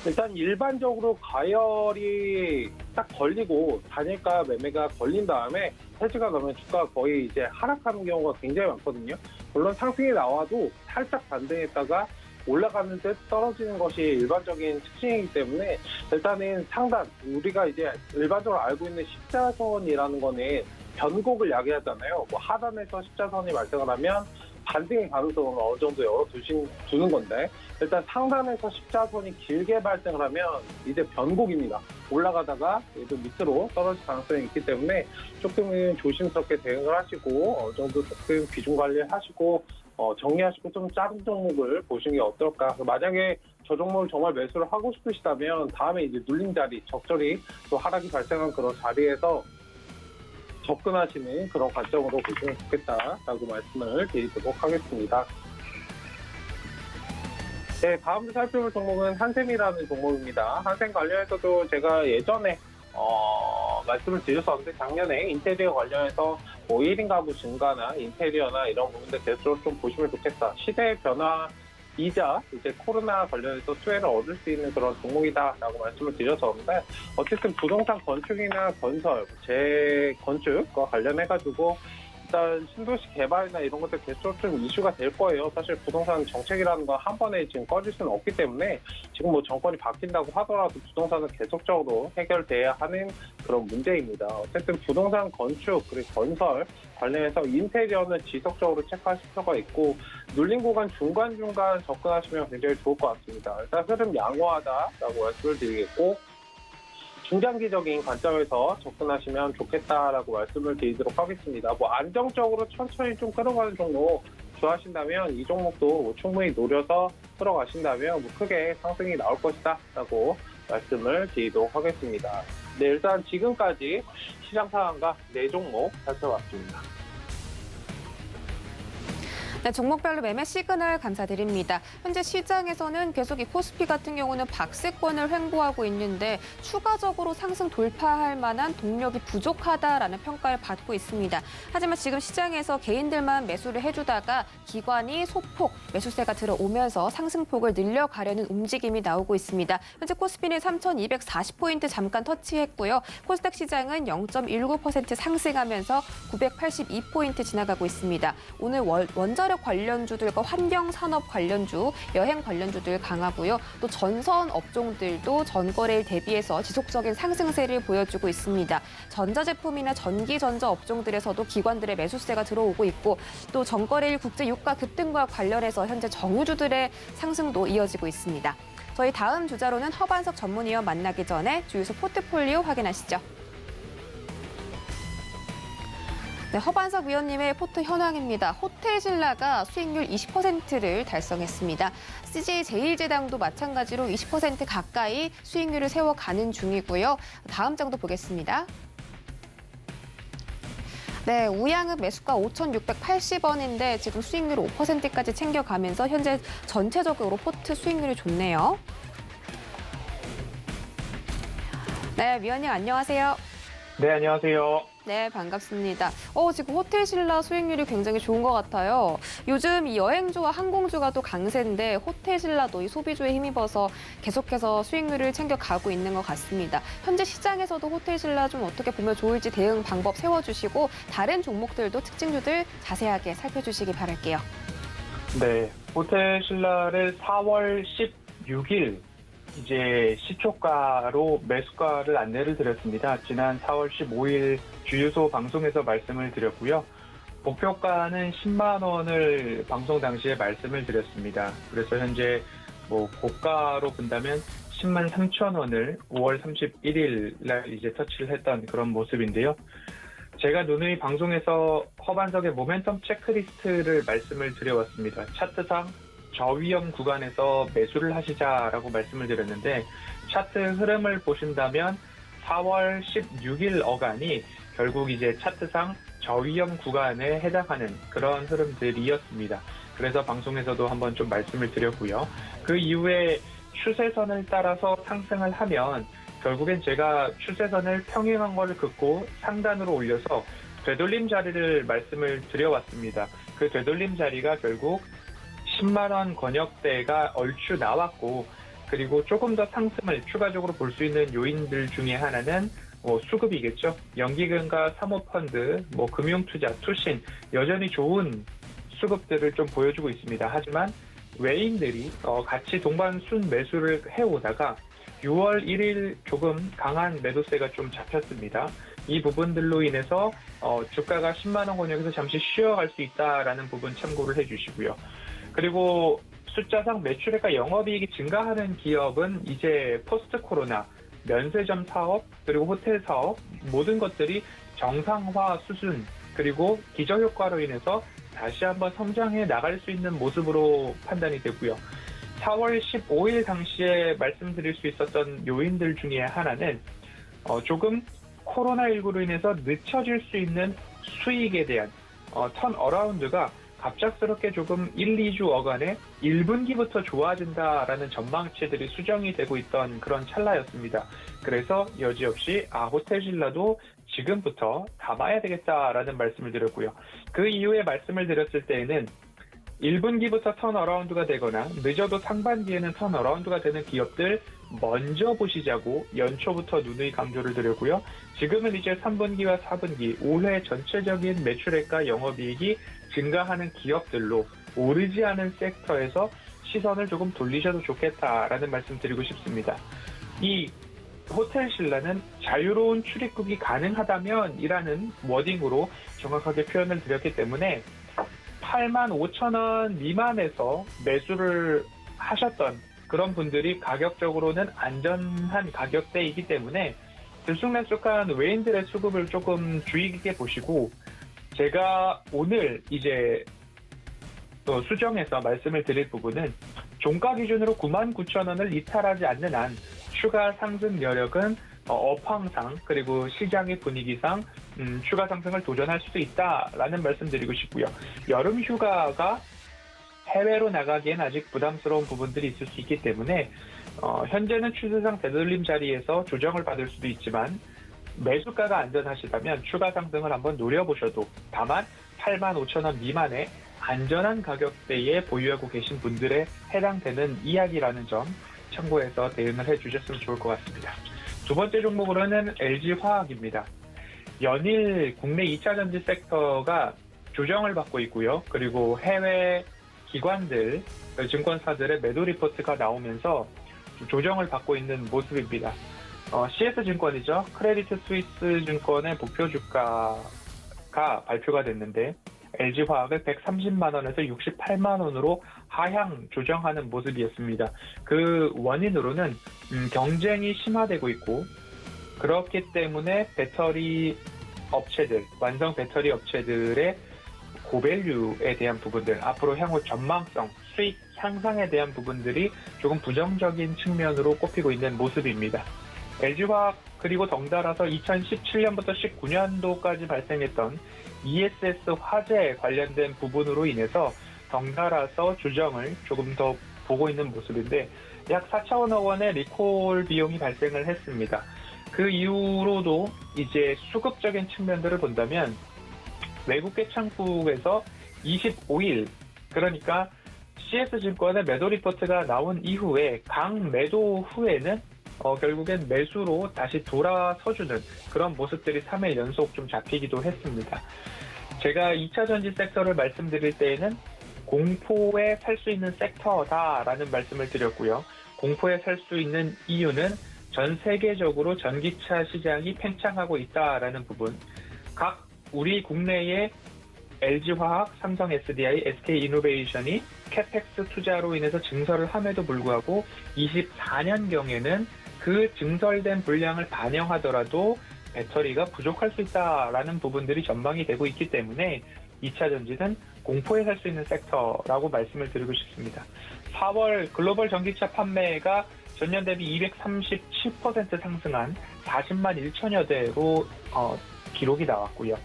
[SPEAKER 4] 일단 일반적으로 과열이 딱 걸리고 단일가 매매가 걸린 다음에 해지가 가면 주가가 거의 이제 하락하는 경우가 굉장히 많거든요. 물론 상승이 나와도 살짝 반등했다가 올라가는 듯 떨어지는 것이 일반적인 특징이기 때문에 일단은 상단, 우리가 이제 일반적으로 알고 있는 십자선이라는 거는 변곡을 야기하잖아요. 뭐 하단에서 십자선이 발생을 하면 반등의 가능성을 어느 정도 열어두는 건데 일단 상단에서 십자선이 길게 발생을 하면 이제 변곡입니다. 올라가다가 또 밑으로 떨어질 가능성이 있기 때문에 조금은 조심스럽게 대응을 하시고 어느 정도 조금 비중 관리를 하시고 정리하시고 좀 작은 종목을 보시는 게 어떨까. 만약에 저 종목을 정말 매수를 하고 싶으시다면 다음에 이제 눌림 자리, 적절히 또 하락이 발생한 그런 자리에서 접근하시는 그런 관점으로 보시면 좋겠다라고 말씀을 드리도록 하겠습니다. 네, 다음으로 살펴볼 종목은 한샘이라는 종목입니다. 한샘 관련해서도 제가 예전에 말씀을 드렸었는데 작년에 인테리어 관련해서 뭐 1인 가구 증가나 인테리어나 이런 부분들 계속 좀 보시면 좋겠다. 시대의 변화이자 이제 코로나 관련해서 수혜를 얻을 수 있는 그런 종목이다라고 말씀을 드렸었는데 어쨌든 부동산 건축이나 건설, 재건축과 관련해가지고 일단 신도시 개발이나 이런 것들 계속 좀 이슈가 될 거예요. 사실 부동산 정책이라는 건 한 번에 지금 꺼질 수는 없기 때문에 지금 뭐 정권이 바뀐다고 하더라도 부동산은 계속적으로 해결돼야 하는 그런 문제입니다. 어쨌든 부동산 건축 그리고 건설 관련해서 인테리어는 지속적으로 체크하실 필요가 있고 눌린 구간 중간중간 접근하시면 굉장히 좋을 것 같습니다. 일단 흐름 양호하다라고 말씀을 드리겠고 중장기적인 관점에서 접근하시면 좋겠다라고 말씀을 드리도록 하겠습니다. 뭐 안정적으로 천천히 좀 끌어가는 종목 좋아하신다면 이 종목도 충분히 노려서 끌어가신다면 뭐 크게 상승이 나올 것이다라고 말씀을 드리도록 하겠습니다. 네, 일단 지금까지 시장 상황과 4종목 살펴봤습니다.
[SPEAKER 2] 네, 종목별로 매매 시그널 감사드립니다. 현재 시장에서는 계속 이 코스피 같은 경우는 박스권을 횡보하고 있는데 추가적으로 상승 돌파할 만한 동력이 부족하다라는 평가를 받고 있습니다. 하지만 지금 시장에서 개인들만 매수를 해주다가 기관이 소폭 매수세가 들어오면서 상승폭을 늘려가려는 움직임이 나오고 있습니다. 현재 코스피는 3,240포인트 잠깐 터치했고요. 코스닥 시장은 0.19% 상승하면서 982포인트 지나가고 있습니다. 오늘 원자력 관련주들과 환경산업 관련주, 여행 관련주들 강하고요. 또 전선 업종들도 전거래일 대비해서 지속적인 상승세를 보여주고 있습니다. 전자제품이나 전기전자 업종들에서도 기관들의 매수세가 들어오고 있고 또 전거래일 국제 유가 급등과 관련해서 현재 정유주들의 상승도 이어지고 있습니다. 저희 다음 주자로는 허반석 전문위원 만나기 전에 주유소 포트폴리오 확인하시죠. 네, 허반석 위원님의 포트 현황입니다. 호텔신라가 수익률 20%를 달성했습니다. CJ 제일제당도 마찬가지로 20% 가까이 수익률을 세워가는 중이고요. 다음 장도 보겠습니다. 네, 우양읍 매수가 5,680원인데 지금 수익률 5%까지 챙겨가면서 현재 전체적으로 포트 수익률이 좋네요. 네, 위원님 안녕하세요.
[SPEAKER 5] 네, 안녕하세요.
[SPEAKER 2] 네, 반갑습니다. 지금 호텔신라 수익률이 굉장히 좋은 것 같아요. 요즘 이 여행주와 항공주가 또 강세인데 호텔신라도 이 소비주에 힘입어서 계속해서 수익률을 챙겨가고 있는 것 같습니다. 현재 시장에서도 호텔신라 좀 어떻게 보면 좋을지 대응 방법 세워주시고 다른 종목들도 특징주들 자세하게 살펴주시기 바랄게요.
[SPEAKER 5] 네, 호텔신라를 4월 16일 이제 시초가로 매수가를 안내를 드렸습니다. 지난 4월 15일 주유소 방송에서 말씀을 드렸고요. 목표가는 10만 원을 방송 당시에 말씀을 드렸습니다. 그래서 현재 뭐 고가로 본다면 10만 3천 원을 5월 31일 날 이제 터치를 했던 그런 모습인데요. 제가 누누이 방송에서 허반석의 모멘텀 체크리스트를 말씀을 드려왔습니다. 차트상 저위험 구간에서 매수를 하시자라고 말씀을 드렸는데 차트 흐름을 보신다면 4월 16일 어간이 결국 이제 차트상 저위험 구간에 해당하는 그런 흐름들이었습니다. 그래서 방송에서도 한번 좀 말씀을 드렸고요. 그 이후에 추세선을 따라서 상승을 하면 결국엔 제가 추세선을 평행한 거를 긋고 상단으로 올려서 되돌림 자리를 말씀을 드려왔습니다. 그 되돌림 자리가 결국 10만 원 권역대가 얼추 나왔고 그리고 조금 더 상승을 추가적으로 볼 수 있는 요인들 중에 하나는 수급이겠죠. 연기금과 사모펀드, 금융투자, 투신 여전히 좋은 수급들을 좀 보여주고 있습니다. 하지만 외인들이 같이 동반 순매수를 해오다가 6월 1일 조금 강한 매도세가 좀 잡혔습니다. 이 부분들로 인해서 주가가 10만 원 권역에서 잠시 쉬어갈 수 있다라는 부분 참고를 해주시고요. 그리고 숫자상 매출액과 영업이익이 증가하는 기업은 이제 포스트 코로나, 면세점 사업, 그리고 호텔 사업 모든 것들이 정상화 수준 그리고 기저효과로 인해서 다시 한번 성장해 나갈 수 있는 모습으로 판단이 되고요. 4월 15일 당시에 말씀드릴 수 있었던 요인들 중에 하나는 조금 코로나19로 인해서 늦춰질 수 있는 수익에 대한 턴어라운드가 갑작스럽게 조금 1, 2주 어간에 1분기부터 좋아진다라는 전망치들이 수정이 되고 있던 그런 찰나였습니다. 그래서 여지없이 호텔신라도 지금부터 담아야 되겠다라는 말씀을 드렸고요. 그 이후에 말씀을 드렸을 때에는 1분기부터 턴어라운드가 되거나 늦어도 상반기에는 턴어라운드가 되는 기업들 먼저 보시자고 연초부터 누누이 강조를 드렸고요. 지금은 이제 3분기와 4분기 올해 전체적인 매출액과 영업이익이 증가하는 기업들로 오르지 않은 섹터에서 시선을 조금 돌리셔도 좋겠다라는 말씀 드리고 싶습니다. 이 호텔신라는 자유로운 출입국이 가능하다면 이라는 워딩으로 정확하게 표현을 드렸기 때문에 85,000원 미만에서 매수를 하셨던 그런 분들이 가격적으로는 안전한 가격대이기 때문에 들쑥날쑥한 외인들의 수급을 조금 주의 깊게 보시고 제가 오늘 이제 수정해서 말씀을 드릴 부분은 종가 기준으로 99,000원을 이탈하지 않는 한 추가 상승 여력은 업황상 그리고 시장의 분위기상 추가 상승을 도전할 수도 있다라는 말씀드리고 싶고요. 여름 휴가가 해외로 나가기엔 아직 부담스러운 부분들이 있을 수 있기 때문에 현재는 추세상 되돌림 자리에서 조정을 받을 수도 있지만 매수가가 안전하시다면 추가 상승을 한번 노려보셔도 다만 85,000원 미만의 안전한 가격대에 보유하고 계신 분들에 해당되는 이야기라는 점 참고해서 대응을 해주셨으면 좋을 것 같습니다. 두 번째 종목으로는 LG화학입니다. 연일 국내 2차 전지 섹터가 조정을 받고 있고요. 그리고 해외 기관들, 증권사들의 매도 리포트가 나오면서 조정을 받고 있는 모습입니다. CS증권이죠. 크레디트 스위스 증권의 목표 주가가 발표가 됐는데 LG화학을 130만 원에서 68만 원으로 하향 조정하는 모습이었습니다. 그 원인으로는 경쟁이 심화되고 있고 그렇기 때문에 배터리 업체들, 완성 배터리 업체들의 고밸류에 대한 부분들, 앞으로 향후 전망성, 수익 향상에 대한 부분들이 조금 부정적인 측면으로 꼽히고 있는 모습입니다. LG화학 그리고 덩달아서 2017년부터 19년도까지 발생했던 ESS 화재 관련된 부분으로 인해서 덩달아서 조정을 조금 더 보고 있는 모습인데 약 4천억 원의 리콜 비용이 발생을 했습니다. 그 이후로도 이제 수급적인 측면들을 본다면 외국계 창구에서 25일 그러니까 CS증권의 매도 리포트가 나온 이후에 강 매도 후에는 결국엔 매수로 다시 돌아서주는 그런 모습들이 3일 연속 좀 잡히기도 했습니다. 제가 2차 전지 섹터를 말씀드릴 때에는 공포에 살 수 있는 섹터다라는 말씀을 드렸고요. 공포에 살 수 있는 이유는 전 세계적으로 전기차 시장이 팽창하고 있다라는 부분, 각 우리 국내의 LG화학, 삼성 SDI, SK이노베이션이 캐펙스 투자로 인해서 증설을 함에도 불구하고 24년경에는 그 증설된 분량을 반영하더라도 배터리가 부족할 수 있다라는 부분들이 전망이 되고 있기 때문에 2차 전지는 공포에 살 수 있는 섹터라고 말씀을 드리고 싶습니다. 4월 글로벌 전기차 판매가 전년 대비 237% 상승한 40만 1천여 대로 기록이 나왔고요.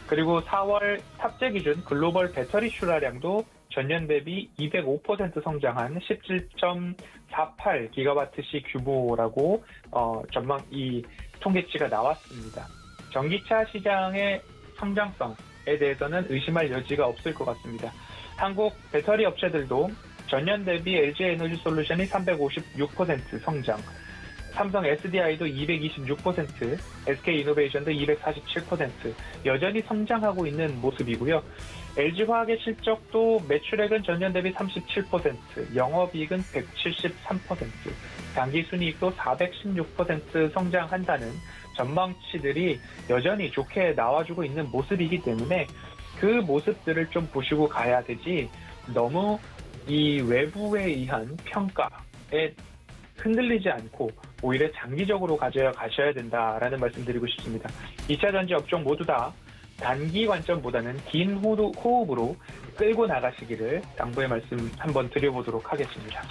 [SPEAKER 5] 그리고 4월 탑재 기준 글로벌 배터리 출하량도 전년 대비 205% 성장한 17.48 기가와트시 규모라고 이 통계치가 나왔습니다. 전기차 시장의 성장성에 대해서는 의심할 여지가 없을 것 같습니다. 한국 배터리 업체들도 전년 대비 LG 에너지 솔루션이 356% 성장, 삼성 SDI도 226%, SK이노베이션도 247% 여전히 성장하고 있는 모습이고요. LG화학의 실적도 매출액은 전년 대비 37%, 영업이익은 173%, 당기순이익도 416% 성장한다는 전망치들이 여전히 좋게 나와주고 있는 모습이기 때문에 그 모습들을 좀 보시고 가야 되지 너무 이 외부에 의한 평가에 흔들리지 않고 오히려 장기적으로 가셔야 된다라는 말씀 드리고 싶습니다. 2차 전지 업종 모두 다 단기 관점보다는 긴 호흡으로 끌고 나가시기를 당부의 말씀 한번 드려보도록 하겠습니다.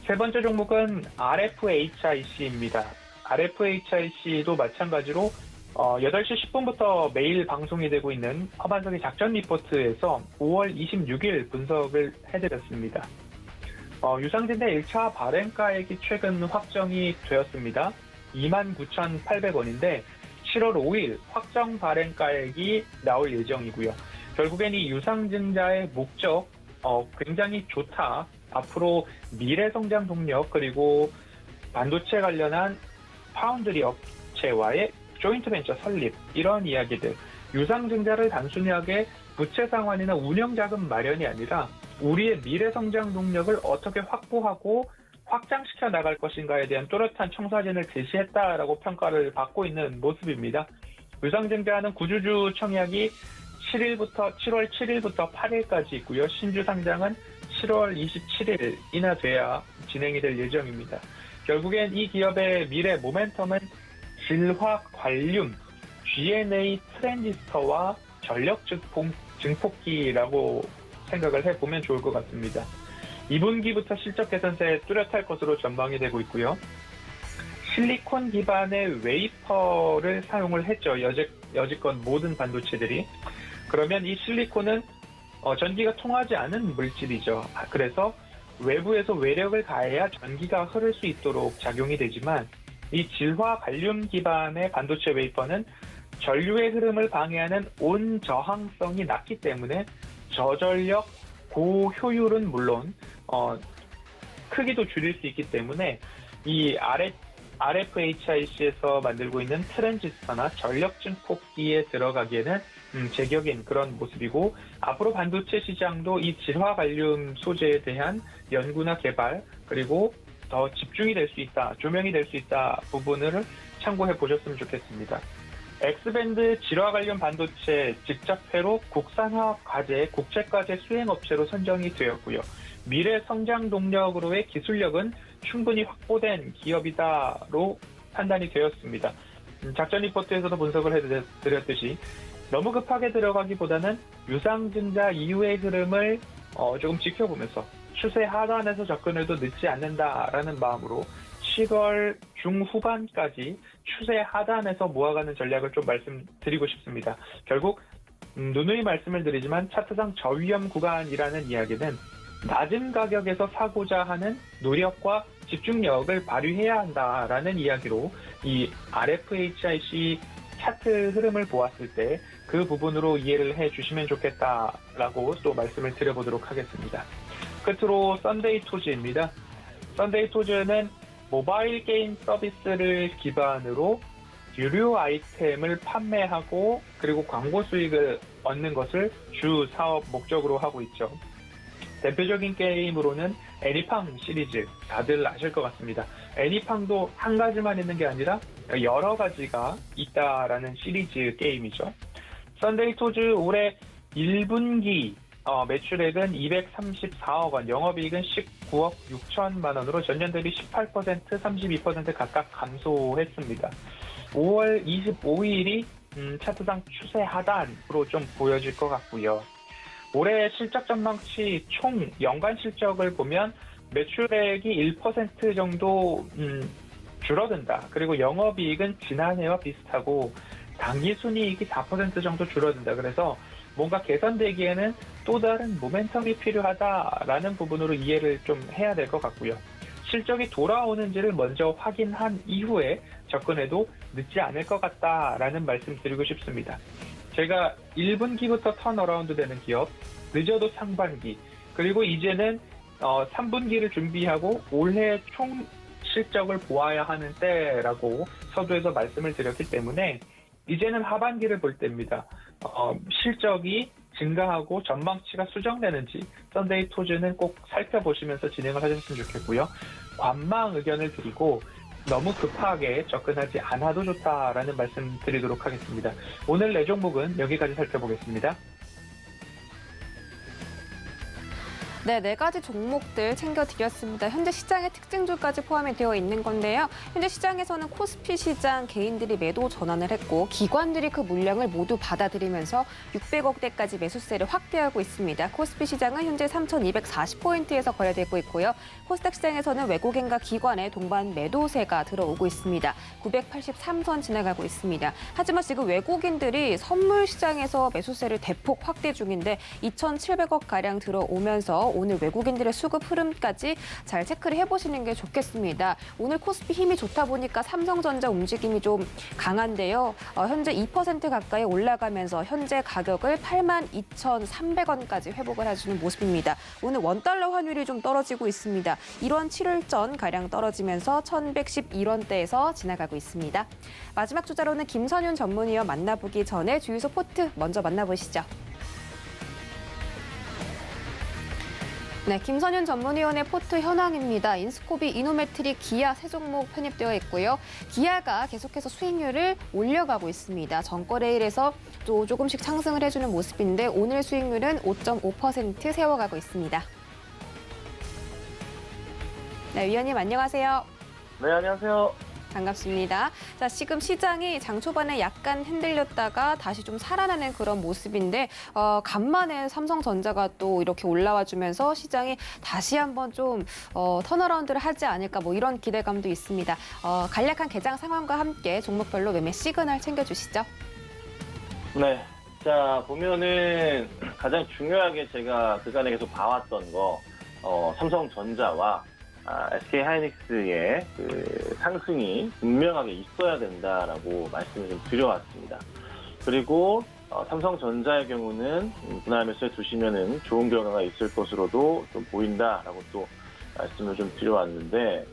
[SPEAKER 5] 세 번째 종목은 RFHIC입니다. RFHIC도 마찬가지로 8시 10분부터 매일 방송이 되고 있는 허반석의 작전 리포트에서 5월 26일 분석을 해드렸습니다. 유상증자 1차 발행가액이 최근 확정이 되었습니다. 29,800원인데 7월 5일 확정 발행가액이 나올 예정이고요. 결국엔 이 유상증자의 목적 굉장히 좋다. 앞으로 미래 성장 동력 그리고 반도체 관련한 파운드리 업체와의 조인트 벤처 설립 이런 이야기들 유상증자를 단순하게 부채 상환이나 운영자금 마련이 아니라 우리의 미래 성장 동력을 어떻게 확보하고 확장시켜 나갈 것인가에 대한 또렷한 청사진을 제시했다라고 평가를 받고 있는 모습입니다. 유상증자는 구주주 청약이 7월 7일부터 8일까지 있고요. 신주 상장은 7월 27일이나 돼야 진행이 될 예정입니다. 결국엔 이 기업의 미래 모멘텀은 질화 관륨, GNA 트랜지스터와 전력 증폭기라고 생각을 해보면 좋을 것 같습니다. 2분기부터 실적 개선세에 뚜렷할 것으로 전망이 되고 있고요. 실리콘 기반의 웨이퍼를 사용을 했죠. 여지껏 모든 반도체들이. 그러면 이 실리콘은 전기가 통하지 않은 물질이죠. 그래서 외부에서 외력을 가해야 전기가 흐를 수 있도록 작용이 되지만 이 질화 갈륨 기반의 반도체 웨이퍼는 전류의 흐름을 방해하는 온저항성이 낮기 때문에 저전력, 고효율은 물론 크기도 줄일 수 있기 때문에 이 RFHIC에서 만들고 있는 트랜지스터나 전력 증폭기에 들어가기에는 제격인 그런 모습이고 앞으로 반도체 시장도 이 질화 갈륨 소재에 대한 연구나 개발 그리고 더 집중이 될 수 있다, 조명이 될 수 있다 부분을 참고해 보셨으면 좋겠습니다. 엑스밴드 질화 관련 반도체 직접회로 국산화 과제, 국제과제 수행업체로 선정이 되었고요. 미래 성장 동력으로의 기술력은 충분히 확보된 기업이다로 판단이 되었습니다. 작전 리포트에서도 분석을 해드렸듯이 너무 급하게 들어가기보다는 유상증자 이후의 흐름을 조금 지켜보면서 추세 하단에서 접근해도 늦지 않는다라는 마음으로 7월 중후반까지 추세 하단에서 모아가는 전략을 좀 말씀드리고 싶습니다. 결국 누누이 말씀을 드리지만 차트상 저위험 구간이라는 이야기는 낮은 가격에서 사고자 하는 노력과 집중력을 발휘해야 한다라는 이야기로 이 RFHIC 차트 흐름을 보았을 때 그 부분으로 이해를 해주시면 좋겠다라고 또 말씀을 드려보도록 하겠습니다. 끝으로 썬데이 토즈입니다. 썬데이 토즈는 모바일 게임 서비스를 기반으로 유료 아이템을 판매하고 그리고 광고 수익을 얻는 것을 주 사업 목적으로 하고 있죠. 대표적인 게임으로는 애니팡 시리즈 다들 아실 것 같습니다. 애니팡도 한 가지만 있는 게 아니라 여러 가지가 있다라는 시리즈 게임이죠. 썬데이 토즈 올해 1분기 매출액은 234억 원, 영업이익은 19억 6천만 원으로 전년 대비 18%, 32% 각각 감소했습니다. 5월 25일이 차트상 추세 하단으로 좀 보여질 것 같고요. 올해 실적 전망치 총 연간 실적을 보면 매출액이 1% 정도 줄어든다. 그리고 영업이익은 지난해와 비슷하고 당기순이익이 4% 정도 줄어든다. 그래서 뭔가 개선되기에는 또 다른 모멘텀이 필요하다라는 부분으로 이해를 좀 해야 될 것 같고요. 실적이 돌아오는지를 먼저 확인한 이후에 접근해도 늦지 않을 것 같다라는 말씀 드리고 싶습니다. 제가 1분기부터 턴어라운드 되는 기업, 늦어도 상반기, 그리고 이제는 3분기를 준비하고 올해 총 실적을 보아야 하는 때라고 서두에서 말씀을 드렸기 때문에 이제는 하반기를 볼 때입니다. 실적이 증가하고 전망치가 수정되는지 썬데이 토즈는 꼭 살펴보시면서 진행을 하셨으면 좋겠고요. 관망 의견을 드리고 너무 급하게 접근하지 않아도 좋다라는 말씀 드리도록 하겠습니다. 오늘 네 종목은 여기까지 살펴보겠습니다.
[SPEAKER 2] 네, 4가지 종목들 챙겨드렸습니다. 현재 시장의 특징주까지 포함이 되어 있는 건데요. 현재 시장에서는 코스피 시장 개인들이 매도 전환을 했고 기관들이 그 물량을 모두 받아들이면서 600억대까지 매수세를 확대하고 있습니다. 코스피 시장은 현재 3,240포인트에서 거래되고 있고요. 코스닥 시장에서는 외국인과 기관의 동반 매도세가 들어오고 있습니다. 983선 지나가고 있습니다. 하지만 지금 외국인들이 선물 시장에서 매수세를 대폭 확대 중인데 2,700억가량 들어오면서 오늘 외국인들의 수급 흐름까지 잘 체크를 해보시는 게 좋겠습니다. 오늘 코스피 힘이 좋다 보니까 삼성전자 움직임이 좀 강한데요. 현재 2% 가까이 올라가면서 현재 가격을 82,300원까지 회복을 해주는 모습입니다. 오늘 원달러 환율이 좀 떨어지고 있습니다. 1원 7전 가량 떨어지면서 1,111원대에서 지나가고 있습니다. 마지막 주자로는 김선윤 전문위원 만나보기 전에 주유소 포트 먼저 만나보시죠. 네, 김선윤 전문위원의 포트 현황입니다. 인스코비, 이노메트릭, 기아 세 종목 편입되어 있고요. 기아가 계속해서 수익률을 올려가고 있습니다. 전거래일에서 또 조금씩 상승을 해주는 모습인데 오늘 수익률은 5.5% 세워가고 있습니다. 네, 위원님 안녕하세요.
[SPEAKER 3] 네, 안녕하세요.
[SPEAKER 2] 반갑습니다. 자, 지금 시장이 장 초반에 약간 흔들렸다가 다시 좀 살아나는 그런 모습인데 간만에 삼성전자가 또 이렇게 올라와 주면서 시장이 다시 한번 좀 턴어라운드를 하지 않을까 뭐 이런 기대감도 있습니다. 간략한 개장 상황과 함께 종목별로 매매 시그널 챙겨주시죠.
[SPEAKER 6] 네. 자, 보면은 가장 중요하게 제가 그간에 계속 봐왔던 거, 삼성전자와 SK하이닉스의 그 상승이 분명하게 있어야 된다라고 말씀을 좀 드려왔습니다. 그리고 삼성전자의 경우는 분할 매수에 두시면은 좋은 결과가 있을 것으로도 좀 보인다라고 또 말씀을 좀 드려왔는데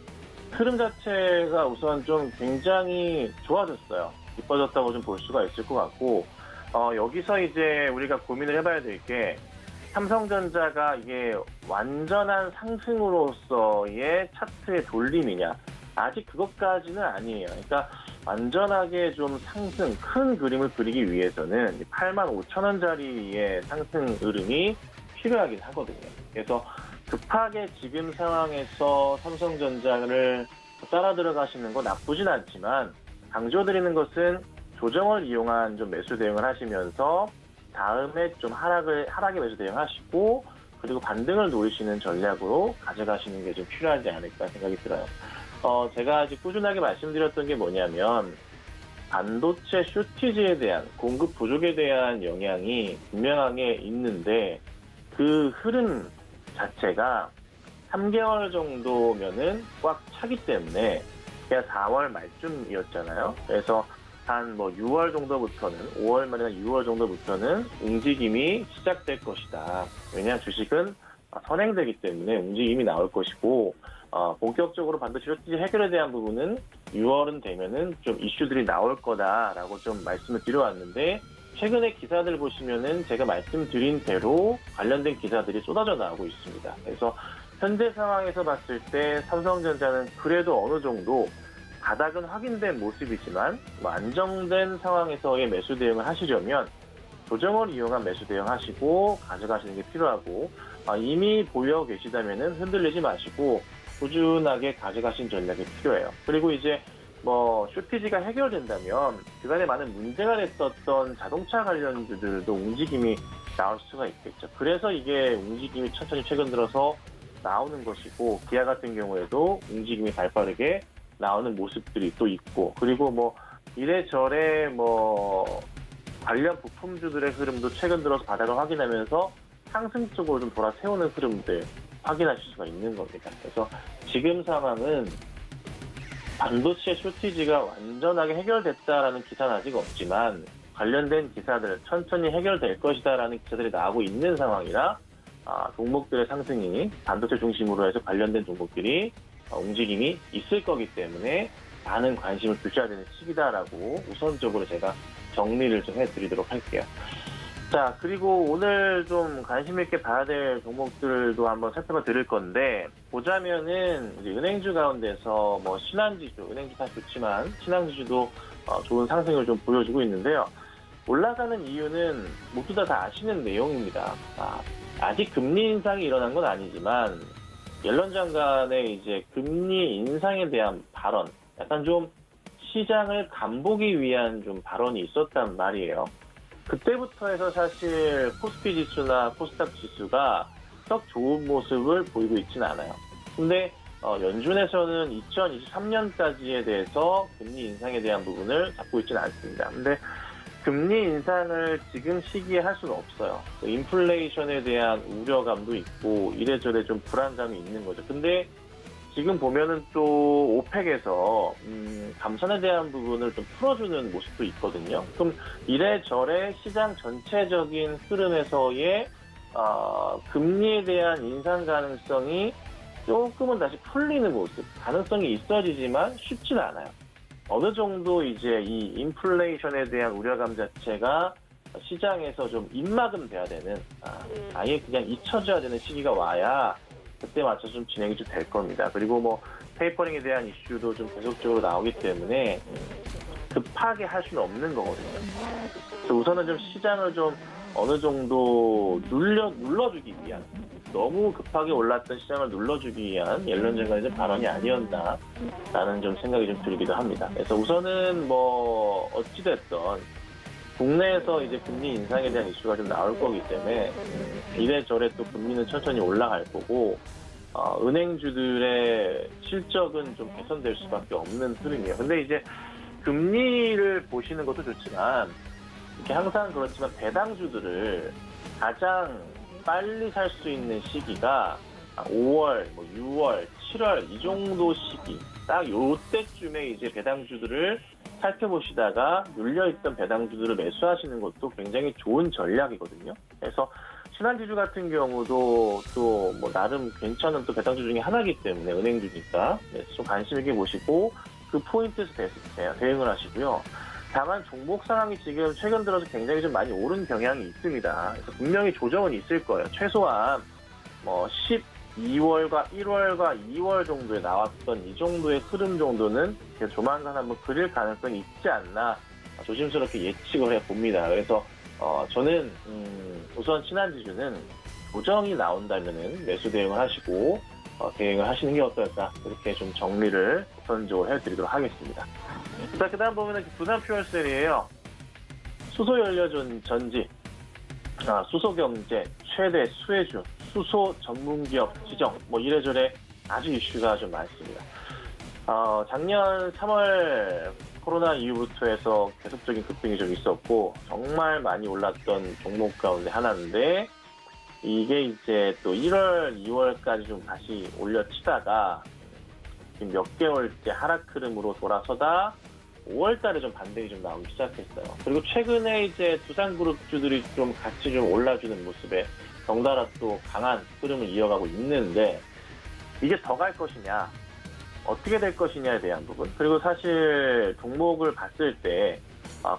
[SPEAKER 6] 흐름 자체가 우선 좀 굉장히 좋아졌어요. 이뻐졌다고 좀 볼 수가 있을 것 같고 여기서 이제 우리가 고민을 해봐야 될 게 삼성전자가 이게 완전한 상승으로서의 차트의 돌림이냐 아직 그것까지는 아니에요. 그러니까 완전하게 좀 상승 큰 그림을 그리기 위해서는 85,000원짜리의 상승 흐름이 필요하긴 하거든요. 그래서 급하게 지금 상황에서 삼성전자를 따라 들어가시는 거 나쁘진 않지만 강조드리는 것은 조정을 이용한 좀 매수 대응을 하시면서 다음에 좀 하락의 매수 대응하시고 그리고 반등을 노리시는 전략으로 가져가시는 게 좀 필요하지 않을까 생각이 들어요. 제가 아직 꾸준하게 말씀드렸던 게 뭐냐면 반도체 쇼티지에 대한 공급 부족에 대한 영향이 분명하게 있는데 그 흐름 자체가 3개월 정도면은 꽉 차기 때문에 그냥 4월 말쯤이었잖아요. 그래서 한 6월 정도부터는 5월 말이나 6월 정도부터는 움직임이 시작될 것이다. 왜냐하면 주식은 선행되기 때문에 움직임이 나올 것이고 본격적으로 반도체 쇼티지 해결에 대한 부분은 6월은 되면은 좀 이슈들이 나올 거다라고 좀 말씀을 드려왔는데 최근에 기사들 보시면은 제가 말씀드린 대로 관련된 기사들이 쏟아져 나오고 있습니다. 그래서 현재 상황에서 봤을 때 삼성전자는 그래도 어느 정도 바닥은 확인된 모습이지만 안정된 상황에서의 매수 대응을 하시려면 조정을 이용한 매수 대응하시고 가져가시는 게 필요하고 이미 보유하고 계시다면 흔들리지 마시고 꾸준하게 가져가신 전략이 필요해요. 그리고 이제 쇼티지가 해결된다면 그간에 많은 문제가 됐었던 자동차 관련주들도 움직임이 나올 수가 있겠죠. 그래서 이게 움직임이 천천히 최근 들어서 나오는 것이고 기아 같은 경우에도 움직임이 발빠르게 나오는 모습들이 또 있고 그리고 이래저래 관련 부품주들의 흐름도 최근 들어서 바닥을 확인하면서 상승 쪽으로 좀 돌아세우는 흐름들 확인하실 수가 있는 겁니다. 그래서 지금 상황은 반도체 쇼티지가 완전하게 해결됐다라는 기사는 아직 없지만 관련된 기사들 천천히 해결될 것이다라는 기사들이 나오고 있는 상황이라 종목들의 상승이 반도체 중심으로 해서 관련된 종목들이 움직임이 있을 거기 때문에 많은 관심을 두셔야 되는 시기다라고 우선적으로 제가 정리를 좀 해드리도록 할게요. 자, 그리고 오늘 좀 관심 있게 봐야 될 종목들도 한번 살펴봐 드릴 건데, 보자면은 이제 은행주 가운데서 신한지주, 은행주 다 좋지만 신한지주도 좋은 상승을 좀 보여주고 있는데요. 올라가는 이유는 모두 다 아시는 내용입니다. 아직 금리 인상이 일어난 건 아니지만 옐런 장관의 이제 금리 인상에 대한 발언, 약간 좀 시장을 간보기 위한 좀 발언이 있었단 말이에요. 그때부터 해서 사실 코스피 지수나 코스닥 지수가 썩 좋은 모습을 보이고 있지는 않아요. 근데 연준에서는 2023년까지에 대해서 금리 인상에 대한 부분을 잡고 있지는 않습니다. 근데 금리 인상을 지금 시기에 할 수는 없어요. 인플레이션에 대한 우려감도 있고 이래저래 좀 불안감이 있는 거죠. 근데 지금 보면은 또 오펙에서 감산에 대한 부분을 좀 풀어주는 모습도 있거든요. 그럼 이래저래 시장 전체적인 흐름에서의 금리에 대한 인상 가능성이 조금은 다시 풀리는 모습, 가능성이 있어지지만 쉽지는 않아요. 어느 정도 이제 이 인플레이션에 대한 우려감 자체가 시장에서 좀 입막음 돼야 되는, 아예 그냥 잊혀져야 되는 시기가 와야 그때 맞춰서 좀 진행이 좀 될 겁니다. 그리고 테이퍼링에 대한 이슈도 좀 계속적으로 나오기 때문에 급하게 할 수는 없는 거거든요. 그래서 우선은 좀 시장을 좀 어느 정도 눌러주기 위한, 너무 급하게 올랐던 시장을 눌러주기 위한 옐런 장관의 발언이 아니었나라는 좀 생각이 좀 들기도 합니다. 그래서 우선은 어찌됐든 국내에서 이제 금리 인상에 대한 이슈가 좀 나올 거기 때문에 이래저래 또 금리는 천천히 올라갈 거고, 은행주들의 실적은 좀 개선될 수밖에 없는 흐름이에요. 근데 이제 금리를 보시는 것도 좋지만, 이렇게 항상 그렇지만 배당주들을 가장 빨리 살 수 있는 시기가 5월, 6월, 7월 이 정도 시기, 딱 요때쯤에 이제 배당주들을 살펴보시다가 눌려있던 배당주들을 매수하시는 것도 굉장히 좋은 전략이거든요. 그래서 신한지주 같은 경우도 또 나름 괜찮은 또 배당주 중에 하나이기 때문에 은행주니까 좀 관심 있게 보시고 그 포인트에서 대응을 하시고요. 다만 종목 상황이 지금 최근 들어서 굉장히 좀 많이 오른 경향이 있습니다. 그래서 분명히 조정은 있을 거예요. 최소한 12월과 1월과 2월 정도에 나왔던 이 정도의 흐름 정도는 조만간 한번 그릴 가능성이 있지 않나 조심스럽게 예측을 해봅니다. 그래서 저는 우선 신한지주는 조정이 나온다면은 매수 대응을 하시고 대응을 하시는 게 어떨까, 이렇게 좀 정리를 우선적으로 해드리도록 하겠습니다. 자, 그 다음 보면은 부산 퓨얼셀이에요. 수소연료전지, 수소경제, 최대 수혜주, 수소 전문기업 지정, 이래저래 아주 이슈가 좀 많습니다. 작년 3월 코로나 이후부터 해서 계속적인 급등이 좀 있었고, 정말 많이 올랐던 종목 가운데 하나인데, 이게 이제 또 1월, 2월까지 좀 다시 올려치다가, 지금 몇 개월째 하락 흐름으로 돌아서다 5월 달에 좀 반등이 좀 나오기 시작했어요. 그리고 최근에 이제 두산그룹주들이 좀 같이 좀 올라주는 모습에 덩달아 또 강한 흐름을 이어가고 있는데, 이게 더 갈 것이냐, 어떻게 될 것이냐에 대한 부분, 그리고 사실 종목을 봤을 때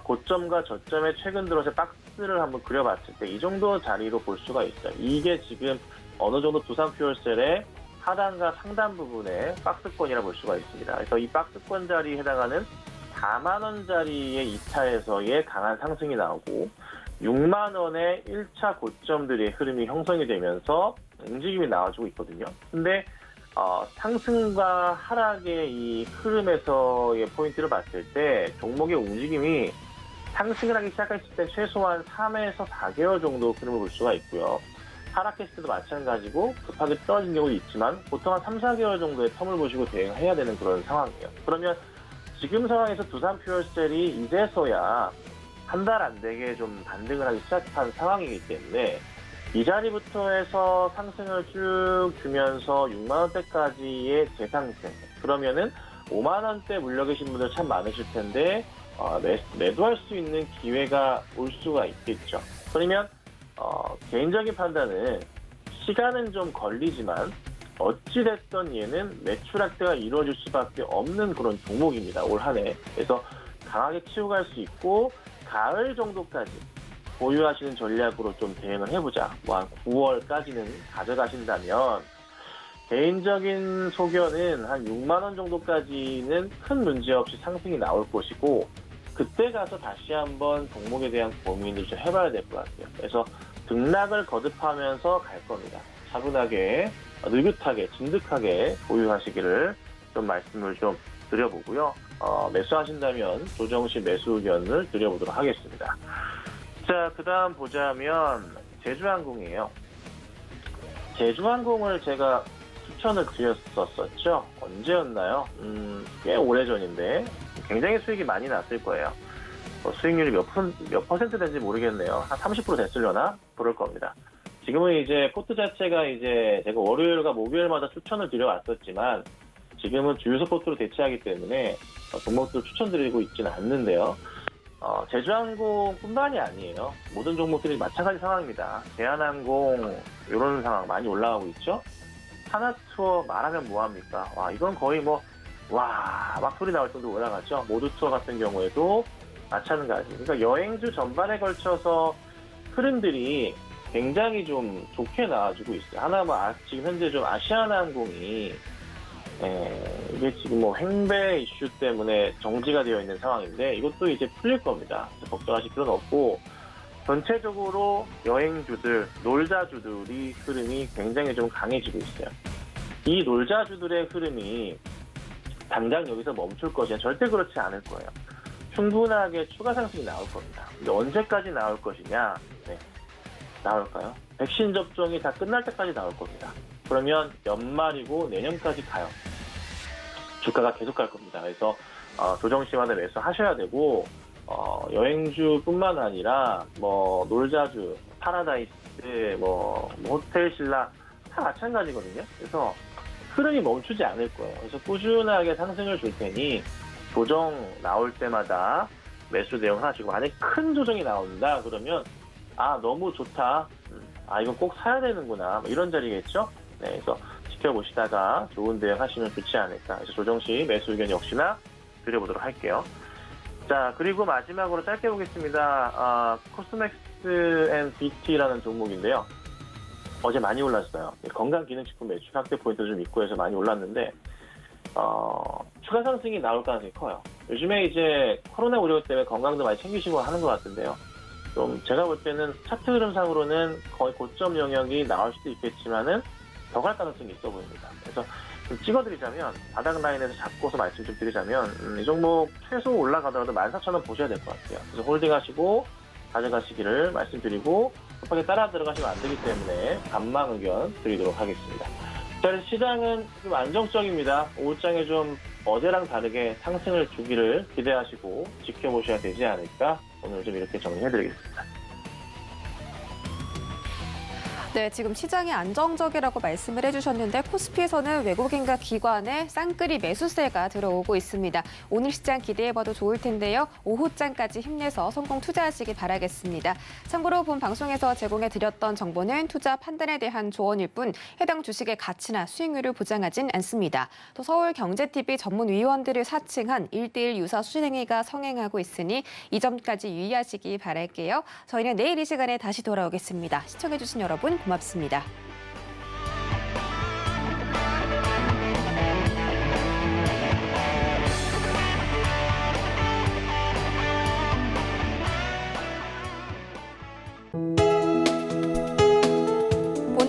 [SPEAKER 6] 고점과 저점에 최근 들어서 박스를 한번 그려봤을 때 이 정도 자리로 볼 수가 있어요. 이게 지금 어느 정도 두산퓨얼셀의 하단과 상단 부분의 박스권이라 볼 수가 있습니다. 그래서 이 박스권 자리에 해당하는 4만 원짜리의 2차에서의 강한 상승이 나오고 6만 원의 1차 고점들의 흐름이 형성이 되면서 움직임이 나와주고 있거든요. 근데 상승과 하락의 이 흐름에서의 포인트를 봤을 때 종목의 움직임이 상승을 하기 시작했을 때 최소한 3에서 4개월 정도 흐름을 볼 수가 있고요. 하락했을 때도 마찬가지고 급하게 떨어진 경우도 있지만 보통 한 3, 4개월 정도의 텀을 보시고 대응해야 되는 그런 상황이에요. 그러면 지금 상황에서 두산 퓨어셀이 이제서야 한 달 안 되게 좀 반등을 하기 시작한 상황이기 때문에 이 자리부터 해서 상승을 쭉 주면서 6만 원대까지의 재상승. 그러면은 5만 원대 물려 계신 분들 참 많으실 텐데 매도할 수 있는 기회가 올 수가 있겠죠. 그러면 개인적인 판단은 시간은 좀 걸리지만 어찌됐든 얘는 매출 확대가 이루어질 수밖에 없는 그런 종목입니다. 올 한 해. 그래서 강하게 치고 갈 수 있고 가을 정도까지 보유하시는 전략으로 좀 대응을 해보자. 뭐 한 9월까지는 가져가신다면 개인적인 소견은 한 6만 원 정도까지는 큰 문제 없이 상승이 나올 것이고 그때 가서 다시 한번 종목에 대한 고민을 좀 해봐야 될 것 같아요. 그래서 등락을 거듭하면서 갈 겁니다. 차분하게, 느긋하게, 진득하게 보유하시기를 좀 말씀을 좀 드려보고요. 매수하신다면 조정시 매수 의견을 드려보도록 하겠습니다. 자, 그 다음 보자면 제주항공이에요. 제주항공을 제가 추천을 드렸었죠. 언제였나요? 꽤 오래전인데 굉장히 수익이 많이 났을 거예요. 수익률이 몇 퍼센트 된지 모르겠네요. 한 30% 됐으려나? 그럴 겁니다. 지금은 이제 포트 자체가 이제 제가 월요일과 목요일마다 추천을 드려왔었지만 지금은 주유소 포트로 대체하기 때문에 종목들 추천드리고 있지는 않는데요. 제주항공뿐만이 아니에요. 모든 종목들이 마찬가지 상황입니다. 대한항공 이런 상황 많이 올라가고 있죠. 하나투어 말하면 뭐합니까? 와, 이건 거의 막 소리 나올 정도로 올라가죠. 모두투어 같은 경우에도 마찬가지. 그러니까 여행주 전반에 걸쳐서 흐름들이 굉장히 좀 좋게 나와주고 있어요. 하나 지금 현재 좀 아시아나항공이 이게 지금 횡배 이슈 때문에 정지가 되어 있는 상황인데 이것도 이제 풀릴 겁니다. 걱정하실 필요는 없고 전체적으로 여행주들, 놀자주들이 흐름이 굉장히 좀 강해지고 있어요. 이 놀자주들의 흐름이 당장 여기서 멈출 것이냐 절대 그렇지 않을 거예요. 충분하게 추가 상승이 나올 겁니다. 근데 언제까지 나올 것이냐? 나올까요? 백신 접종이 다 끝날 때까지 나올 겁니다. 그러면 연말이고 내년까지 가요. 주가가 계속 갈 겁니다. 그래서 조정시마다 매수하셔야 되고 여행주뿐만 아니라 놀자주, 파라다이스, 호텔신라 다 마찬가지거든요. 그래서 흐름이 멈추지 않을 거예요. 그래서 꾸준하게 상승을 줄 테니 조정 나올 때마다 매수 대응 하시고 만약에 큰 조정이 나온다 그러면 너무 좋다. 이건 꼭 사야 되는구나. 이런 자리겠죠? 네, 그래서 지켜보시다가 좋은 대응 하시면 좋지 않을까. 그래서 조정시 매수 의견 역시나 드려보도록 할게요. 자, 그리고 마지막으로 짧게 보겠습니다. 코스맥스 앤 BT라는 종목인데요. 어제 많이 올랐어요. 건강기능식품 매출 확대 포인트 좀 있고 해서 많이 올랐는데 추가 상승이 나올 가능성이 커요. 요즘에 이제 코로나 우려 때문에 건강도 많이 챙기시고 하는 것 같은데요. 좀 제가 볼 때는 차트 흐름상으로는 거의 고점 영역이 나올 수도 있겠지만은 더 갈 가능성이 있어 보입니다. 그래서 좀 찍어드리자면 바닥 라인에서 잡고서 말씀 좀 드리자면 이 종목 최소 올라가더라도 14,000원 보셔야 될 것 같아요. 그래서 홀딩하시고 가져가시기를 말씀드리고 급하게 따라 들어가시면 안 되기 때문에 반망 의견 드리도록 하겠습니다. 자, 시장은 좀 안정적입니다. 오후장에 좀 어제랑 다르게 상승을 주기를 기대하시고 지켜보셔야 되지 않을까 오늘 좀 이렇게 정리해드리겠습니다.
[SPEAKER 2] 네, 지금 시장이 안정적이라고 말씀을 해주셨는데 코스피에서는 외국인과 기관의 쌍끌이 매수세가 들어오고 있습니다. 오늘 시장 기대해봐도 좋을 텐데요. 오후장까지 힘내서 성공 투자하시기 바라겠습니다. 참고로 본 방송에서 제공해드렸던 정보는 투자 판단에 대한 조언일 뿐 해당 주식의 가치나 수익률을 보장하진 않습니다. 또 서울경제TV 전문위원들을 사칭한 1:1 유사 수신행위가 성행하고 있으니 이 점까지 유의하시기 바랄게요. 저희는 내일 이 시간에 다시 돌아오겠습니다. 시청해주신 여러분 고맙습니다.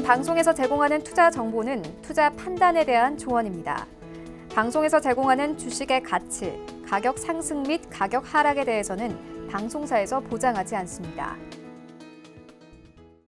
[SPEAKER 1] 방송에서 제공하는 투자 정보는 투자 판단에 대한 조언입니다. 방송에서 제공하는 주식의 가치, 가격 상승 및 가격 하락에 대해서는 방송사에서 보장하지 않습니다.